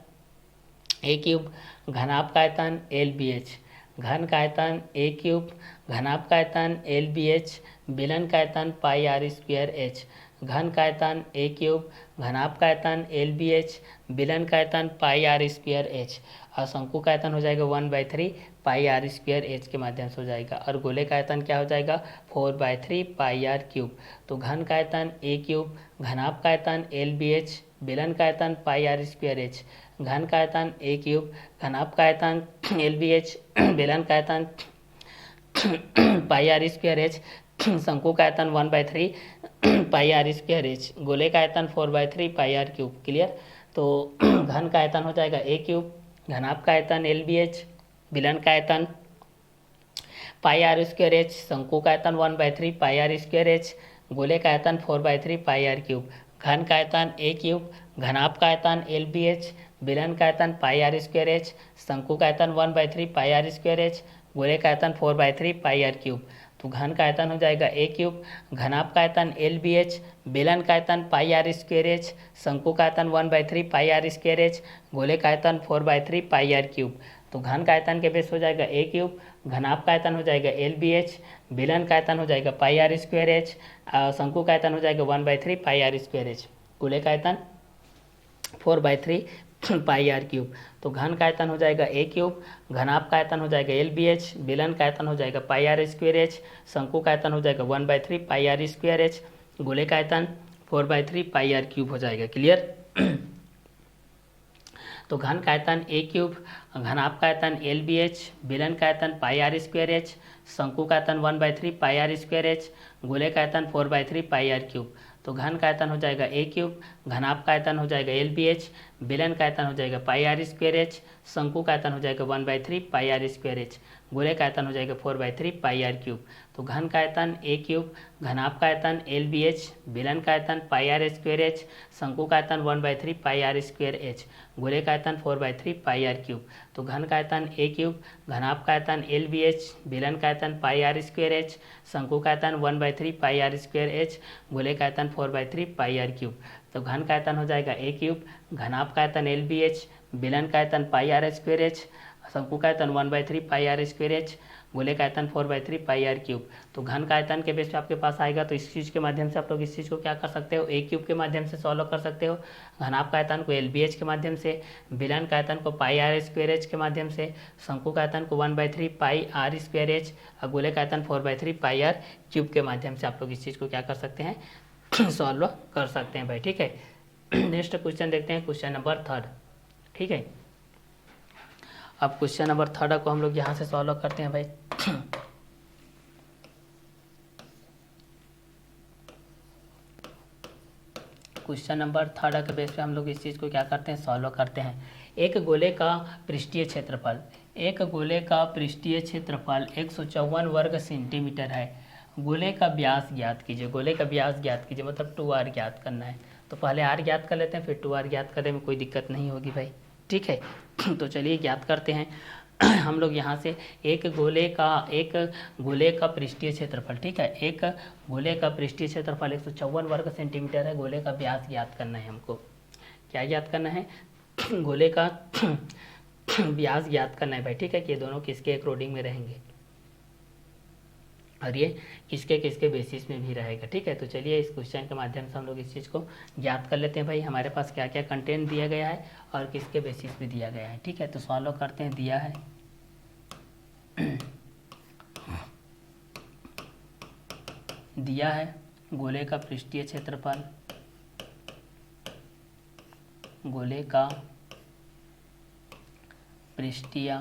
ए क्यूब, घनाभ का आयतन एल बी एच, घन का आयतन ए क्यूब, घनाभ का आयतन एल बी एच, बेलन का आयतन पाई आर स्क्वायर एच। घन का आयतन ए क्यूब, घनाभ का आयतन एल बी एच, बेलन का आयतन पाई आर स्क्वायर एच, और शंकु का आयतन हो जाएगा 1/3 पाई आर स्क्वायर एच के माध्यम से हो जाएगा, और गोले का आयतन क्या हो जाएगा 4/3 पाई आर क्यूब। तो घन का आयतन ए क्यूब, घनाभ का आयतन एल बी एच, बेलन का आयतन पाई आर स्क्वायर एच, घन का आयतन ए क्यूब, घनाभ का आयतन एल बी एच, बेलन का आयतन पाई आर स्क्वायर एच, शंकु का आयतन 1/3 पाई आर स्क्वायर एच, गोले का आयतन 4/3 पाई आर क्यूब। क्लियर। तो घन का आयतन हो जाएगा ए क्यूब, घनाभ का आयतन एल बी एच, बेलन का आयतन पाई आर स्क्वायर एच, शंकु का आयतन 1/3 पाई आर स्क्वायर एच, गोले का आयतन 4/3 पाई आर क्यूब। घन का आयतन ए क्यूब, घनाभ का आयतन एल बी एच, बेलन का आयतन पाई आर स्क्वायर एच, शंकु का आयतन 1/3 पाई आर स्क्वायर एच, गोले का आयतन 4/3 पाई आर क्यूब। तो घन का आयतन हो जाएगा ए क्यूब, घनाभ का आयतन एल बी एच, बेलन का आयतन पाई आर स्क्वायर एच, शंकु का आयतन 1/3 पाई आर स्क्वायर एच, गोले का आयतन 4/3 पाई आर क्यूब। तो घन का आयतन के बेस हो जाएगा ए क्यूब, घनाभ का आयतन हो जाएगा एल बी एच, बेलन का आयतन हो जाएगा पाई आर स्क्वायर एच, शंकु का आयतन हो जाएगा 1/3 पाई आर स्क्वायर एच, गोले का आयतन 4/3 पाई आर क्यूब। तो घन का आयतन हो जाएगा ए क्यूब, घनाभ का आयतन हो जाएगा एल बी एच, बेलन का आयतन हो जाएगा पाई आर स्क्वायर एच, शंकु का आयतन हो जाएगा 1/3 पाई आर स्क्वायर एच, गोले का आयतन 4/3 पाई आर क्यूब हो जाएगा। क्लियर। तो घन का आयतन ए क्यूब, घनाभ का आयतन एल बी एच, बेलन का आयतन पाई आर स्क्वायर एच, शंकु का आयतन 1/3 पाई आर स्क्वायर एच, गोले का आयतन 4/3 पाई आर क्यूब। तो घन का आयतन हो जाएगा ए क्यूब, घनाभ का आयतन हो जाएगा एल बी एच, बेलन का आयतन हो जाएगा पाई आर स्क्वायर एच, शंकु का आयतन हो जाएगा 1/3 पाई आर स्क्वायर एच, गोले का आयतन हो जाएगा 4/3 पाई आर क्यूब। तो घन का आयतन ए क्यूब, घनाभ का आयतन एल बी एच, बेलन का आयतन पाई आर स्क्वायर एच, शंकु का आयतन 1/3 पाई आर स्क्वायर एच, गोले का आयतन 4/3 पाई आर क्यूब। तो घन का आयतन ए क्यूब, घनाभ का आयतन एल बी एच, बेलन का आयतन पाई आर स्क्वायर एच, शंकु का आयतन 1/3 पाई आर स्क्वायर एच, गोले का आयतन 4/3 पाई आर क्यूब। तो घन का आयतन हो जाएगा ए क्यूब, घनाभ का आयतन एल बी एच, बेलन का आयतन पाई आर स्क्वायर एच, शंकु का आयतन 1/3 पाई आर स्क्वायर एच, गोले का आयतन 4/3 पाई आर क्यूब। तो घन का आयतन के बेस पे आपके पास आएगा, तो इस चीज़ के माध्यम से आप लोग इस चीज़ को क्या कर सकते हो, ए क्यूब के माध्यम से सॉल्व कर सकते हो, घनाभ का आयतन को एल बी एच के माध्यम से, बेलन का आयतन को पाई आर स्क्वायर एच के माध्यम से, शंकु का आयतन को 1/3 पाई आर स्क्वायर एच और गोले का आयतन 4/3 पाई आर क्यूब के माध्यम से आप लोग इस चीज़ को क्या कर सकते हैं, सॉल्व कर सकते हैं भाई। ठीक है। नेक्स्ट क्वेश्चन देखते हैं, क्वेश्चन नंबर 3। ठीक है। अब क्वेश्चन नंबर 3 को हम लोग यहाँ से सॉल्व करते हैं भाई। क्वेश्चन नंबर 3 के बेस पे हम लोग इस चीज़ को क्या करते हैं, सॉल्व करते हैं। एक गोले का पृष्ठीय क्षेत्रफल, एक गोले का पृष्ठीय क्षेत्रफल 154 वर्ग सेंटीमीटर है। गोले का व्यास ज्ञात कीजिए, गोले का व्यास ज्ञात कीजिए मतलब 2r ज्ञात करना है। तो पहले r ज्ञात कर लेते हैं, फिर 2r ज्ञात करने में कोई दिक्कत नहीं होगी भाई। ठीक है। तो चलिए ज्ञात करते हैं। हम लोग यहाँ से एक गोले का पृष्ठीय क्षेत्रफल, ठीक है, एक गोले का पृष्ठीय क्षेत्रफल 154 वर्ग सेंटीमीटर है। गोले का व्यास ज्ञात करना है हमको। क्या ज्ञात करना है, गोले का व्यास ज्ञात करना है भाई। ठीक है कि ये दोनों किसके अकॉर्डिंग में रहेंगे और ये किसके किसके बेसिस में भी रहेगा। ठीक है। तो चलिए इस क्वेश्चन के माध्यम से हम लोग इस चीज़ को ज्ञात कर लेते हैं भाई। हमारे पास क्या क्या कंटेंट दिया गया है और किसके बेसिस पे दिया गया है। ठीक है। तो सॉल्व करते हैं। दिया है दिया है गोले का पृष्ठीय क्षेत्रफल, गोले का पृष्ठीय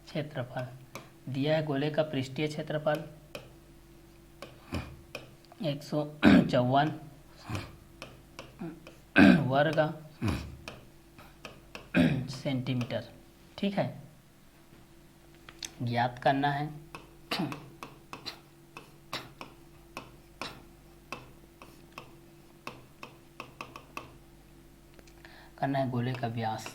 क्षेत्रफल, दिया है गोले का पृष्ठीय क्षेत्रफल 154 वर्ग सेंटीमीटर। ठीक है। ज्ञात करना है गोले का व्यास।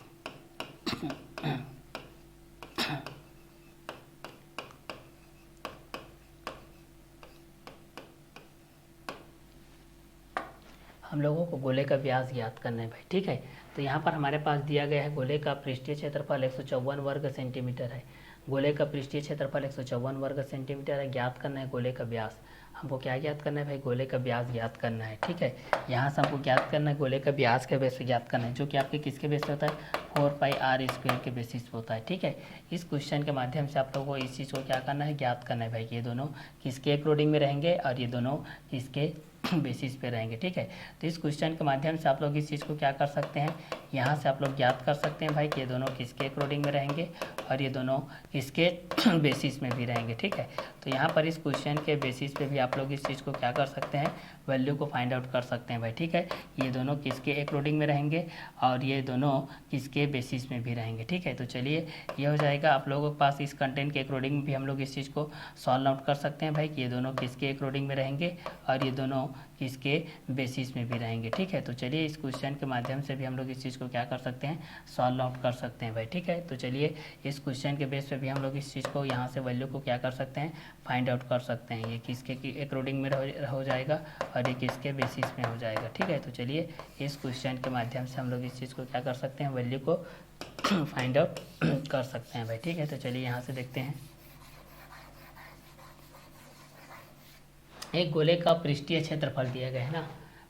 हम लोगों को गोले का व्यास ज्ञात करना है भाई। ठीक है। तो यहाँ पर हमारे पास दिया गया है गोले का पृष्ठीय क्षेत्रफल 154 वर्ग सेंटीमीटर है। गोले का पृष्ठीय क्षेत्रफल 154 वर्ग सेंटीमीटर है। ज्ञात करना है गोले का व्यास। हमको क्या ज्ञात करना है भाई, गोले का व्यास ज्ञात करना है। ठीक है, यहाँ से हमको ज्ञात करना है गोले का व्यास के बेस पे ज्ञात करना है, जो कि आपके किसके बेस पे होता है, 4πr² के बेसिस पे होता है। ठीक है, इस क्वेश्चन के माध्यम से आप लोगों को इस चीज़ को क्या करना है, ज्ञात करना है भाई कि ये दोनों किसके अकॉर्डिंग में रहेंगे और ये दोनों किसके बेसिस पे रहेंगे। ठीक है, तो इस क्वेश्चन के माध्यम से आप लोग इस चीज़ को क्या कर सकते हैं, यहाँ से आप लोग ज्ञात कर सकते हैं भाई कि ये दोनों किसके अकॉर्डिंग में रहेंगे और ये दोनों किसके बेसिस में भी रहेंगे। ठीक है, तो यहाँ पर इस क्वेश्चन के बेसिस पे भी आप लोग इस चीज़ को क्या कर सकते हैं, वैल्यू को फाइंड आउट कर सकते हैं भाई। ठीक है, ये दोनों किसके अकॉर्डिंग में रहेंगे और ये दोनों किसके बेसिस में भी रहेंगे। ठीक है, तो चलिए ये हो जाएगा आप लोगों के पास। इस कंटेंट के अकॉर्डिंग भी हम लोग इस चीज़ को सॉल्व आउट कर सकते हैं भाई कि ये दोनों किसके अकॉर्डिंग में रहेंगे और ये दोनों किसके बेसिस में भी रहेंगे। ठीक है, तो चलिए इस क्वेश्चन के माध्यम से भी हम लोग इस चीज़ को क्या कर सकते हैं, सॉल्व आउट कर सकते हैं भाई। ठीक है, तो चलिए इस क्वेश्चन के बेस पे भी हम लोग इस चीज़ को यहाँ से वैल्यू को क्या कर सकते हैं, फाइंड आउट कर सकते हैं। ये किसके अकॉर्डिंग में हो जाएगा और ये किसके बेसिस में हो जाएगा। ठीक है, तो चलिए इस क्वेश्चन के माध्यम से हम लोग इस चीज़ को क्या कर सकते हैं, वैल्यू को फाइंड आउट कर सकते हैं भाई। ठीक है, तो चलिए यहाँ से देखते हैं। एक गोले का पृष्ठीय क्षेत्रफल दिया गया है ना,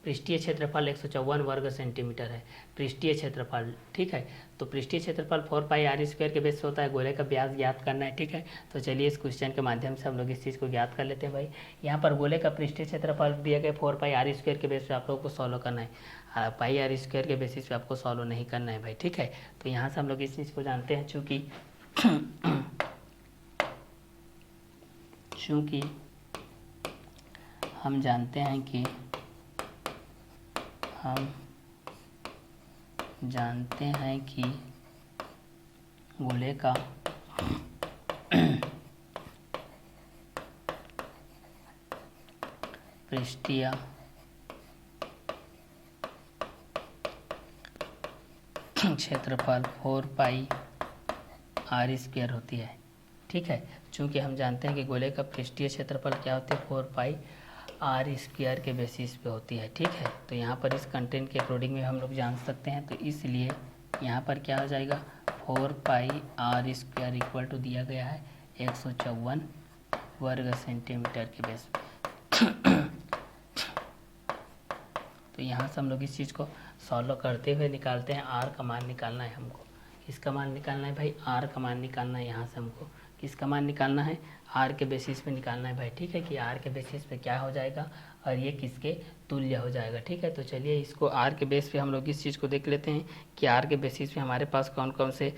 पृष्ठीय क्षेत्रफल 154 वर्ग सेंटीमीटर है, पृष्ठीय क्षेत्रफल। ठीक है, तो पृष्ठीय क्षेत्रफल 4πr² के बेस पे होता है, गोले का व्यास ज्ञात करना है। ठीक है, तो चलिए इस क्वेश्चन के माध्यम से हम लोग इस चीज़ को ज्ञात कर लेते हैं भाई। यहाँ पर गोले का पृष्ठीय क्षेत्रफल दिया गया 4πr² के बेस पे आप लोग को सॉल्व करना है, πr² के बेसिस पे आपको सॉल्व नहीं करना है भाई। ठीक है, तो यहाँ से हम लोग इस चीज़ को जानते हैं, चूँकि हम जानते हैं कि गोले का पृष्ठीय क्षेत्रफल 4πr² होती है। ठीक है, चूँकि हम जानते हैं कि गोले का पृष्ठीय क्षेत्रफल क्या होती है, 4πr² के बेसिस पे होती है। ठीक है, तो यहाँ पर इस कंटेंट के अकॉर्डिंग में हम लोग जान सकते हैं, तो इसलिए यहाँ पर क्या हो जाएगा, 4πr² इक्वल टू दिया गया है 154 वर्ग सेंटीमीटर के बेस पे। तो यहाँ से हम लोग इस चीज़ को सॉल्व करते हुए निकालते हैं, आर का मान निकालना है हमको। किसका मान निकालना है भाई, आर का मान निकालना है। यहाँ से हमको किसका मान निकालना है, आर के बेसिस पे निकालना है भाई। ठीक है, कि आर के बेसिस पे क्या हो जाएगा और ये किसके तुल्य हो जाएगा। ठीक है, तो चलिए इसको आर के बेस पे हम लोग इस चीज़ को देख लेते हैं कि आर के बेसिस पे हमारे पास कौन कौन से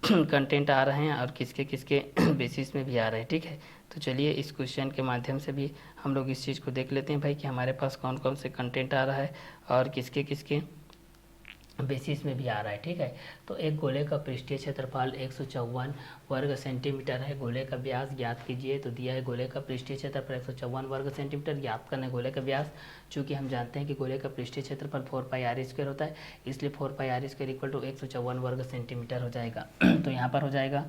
कंटेंट आ रहे हैं और किसके किसके बेसिस में भी आ रहे हैं। ठीक है, तो चलिए इस क्वेश्चन के माध्यम से भी हम लोग इस चीज़ को देख लेते हैं भाई कि हमारे पास कौन कौन से कंटेंट आ रहा है और किसके किसके बेसिस में भी आ रहा है। ठीक है, तो एक गोले का पृष्ठीय क्षेत्रफल 154 वर्ग सेंटीमीटर है, गोले का व्यास ज्ञात कीजिए। तो दिया है गोले का पृष्ठीय क्षेत्रफल 154 वर्ग सेंटीमीटर, ज्ञात करना है गोले का व्यास। चूँकि हम जानते हैं कि गोले का पृष्ठीय क्षेत्रफल 4πr² होता है, इसलिए 4πr² इक्वल टू 154 वर्ग सेंटीमीटर हो जाएगा। तो यहाँ पर हो जाएगा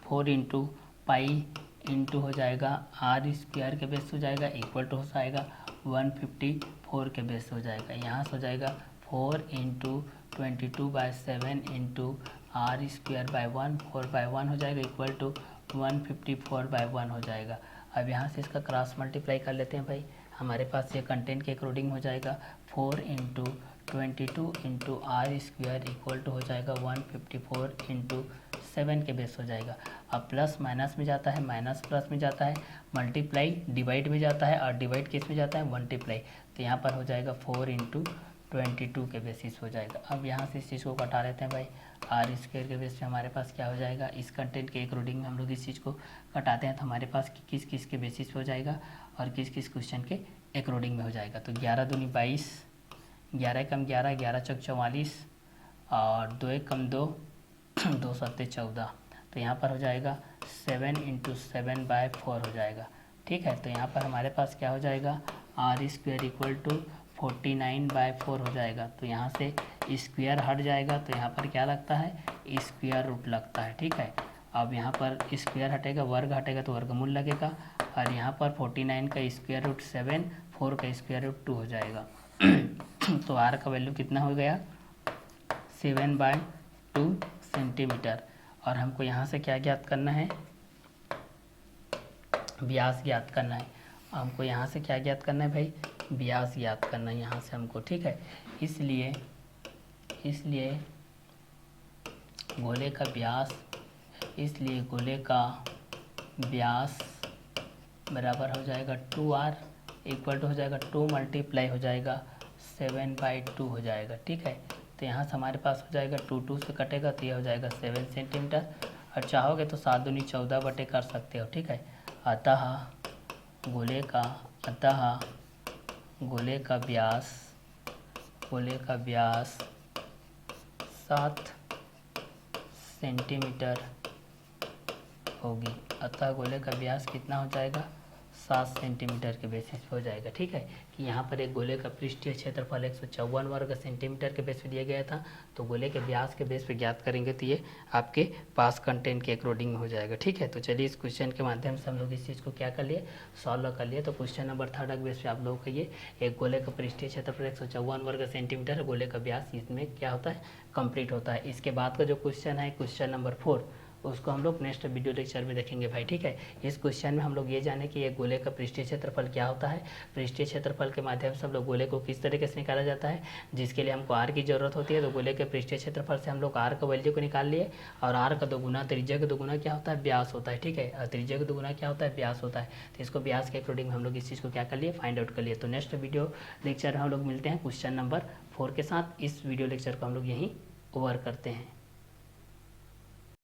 4 × पाई इंटू हो जाएगा r² के बेस हो जाएगा, इक्वल टू हो जाएगा 154 के बेस हो जाएगा। यहाँ से हो जाएगा 4 × 22/7 इंटू r² बाई 1, 4/1 हो जाएगा, इक्वल टू 154/1 हो जाएगा। अब यहाँ से इसका क्रॉस मल्टीप्लाई कर लेते हैं भाई, हमारे पास ये कंटेंट के अकॉर्डिंग हो जाएगा 4 × 22 इंटू r² इक्वल टू हो जाएगा 154 इंटू 7 के बेस हो जाएगा। अब प्लस माइनस में जाता है, माइनस प्लस में जाता है, मल्टीप्लाई डिवाइड में जाता है और डिवाइड किस में जाता है, मल्टीप्लाई। तो यहाँ पर हो जाएगा 4 × 22 के बेसिस हो जाएगा। अब यहाँ से इस चीज़ को कटा लेते हैं भाई, r² के बेस पे हमारे पास क्या हो जाएगा, इस कंटेंट के अकॉर्डिंग में हम लोग इस चीज़ को कटाते हैं तो हमारे पास किस किस के बेसिस पे हो जाएगा और किस किस क्वेश्चन के अकॉर्डिंग में हो जाएगा। तो 11 दूनी 22, 11 कम 11, 11 चौक 44 और 2 कम 2, 2 सत्ते 14। तो यहाँ पर हो जाएगा 7 × 7/4 हो जाएगा। ठीक है, तो यहाँ पर हमारे पास क्या हो जाएगा, r² इक्वल टू 49/4 हो जाएगा। तो यहाँ से स्क्वायर हट जाएगा तो यहाँ पर क्या लगता है, स्क्वायर रूट लगता है। ठीक है, अब यहाँ पर स्क्वायर हटेगा, वर्ग हटेगा तो वर्गमूल लगेगा और यहाँ पर 49 का स्क्वायर रूट 7, 4 का स्क्वायर रूट 2 हो जाएगा। तो r का वैल्यू कितना हो गया, 7/2 सेंटीमीटर। और हमको यहाँ से क्या ज्ञात करना है, व्यास ज्ञात करना है। हमको यहाँ से क्या ज्ञात करना है भाई, व्यास ज्ञात करना है यहाँ से हमको, ठीक है। इसलिए गोले का व्यास, इसलिए गोले का व्यास बराबर हो जाएगा 2r इक्वल टू हो जाएगा 2 मल्टीप्लाई हो जाएगा 7/2 हो जाएगा, ठीक है। तो यहाँ से हमारे पास हो जाएगा 2 से कटेगा तो ये हो जाएगा 7 सेंटीमीटर, और चाहोगे तो 7 दूनी 14 बटे कर सकते हो, ठीक है। अतः गोले का व्यास 7 सेंटीमीटर होगी। अतः गोले का व्यास कितना हो जाएगा, 7 सेंटीमीटर के बेसिस पे हो जाएगा, ठीक है। कि यहाँ पर एक गोले का पृष्ठीय क्षेत्रफल 154 वर्ग सेंटीमीटर के बेस पे दिया गया था, तो गोले के व्यास के बेस पे ज्ञात करेंगे तो ये आपके पास कंटेंट के अकॉर्डिंग हो जाएगा, ठीक है। तो चलिए इस क्वेश्चन के माध्यम से हम लोग इस चीज़ को क्या कर लिए, सॉल्व कर लिए। तो क्वेश्चन नंबर 3 के बेस पे आप लोगों को ये एक गोले का पृष्ठीय क्षेत्रफल 154 वर्ग सेंटीमीटर है, गोले का व्यास इसमें क्या होता है, कंप्लीट होता है। इसके बाद का जो क्वेश्चन है क्वेश्चन नंबर 4, उसको हम लोग नेक्स्ट वीडियो लेक्चर में देखेंगे भाई, ठीक है। इस क्वेश्चन में हम लोग ये जाने कि ये गोले का पृष्ठीय क्षेत्रफल क्या होता है, पृष्ठीय क्षेत्रफल के माध्यम से हम लोग गोले को किस तरीके से निकाला जाता है, जिसके लिए हमको r की जरूरत होती है। तो गोले के पृष्ठीय क्षेत्रफल से हम लोग r का वैल्यू को निकाल लिए, और r का दोगुना त्रिज्या का दोगुना क्या होता है, व्यास होता है, ठीक है। और त्रिज्या का दोगुना क्या होता है, व्यास होता है। तो इसको व्यास के अकॉर्डिंग हम लोग इस चीज़ को क्या कर लिए, फाइंड आउट कर लिए। तो नेक्स्ट वीडियो लेक्चर हम लोग मिलते हैं क्वेश्चन नंबर 4 के साथ। इस वीडियो लेक्चर को हम लोग यहीं ओवर करते हैं।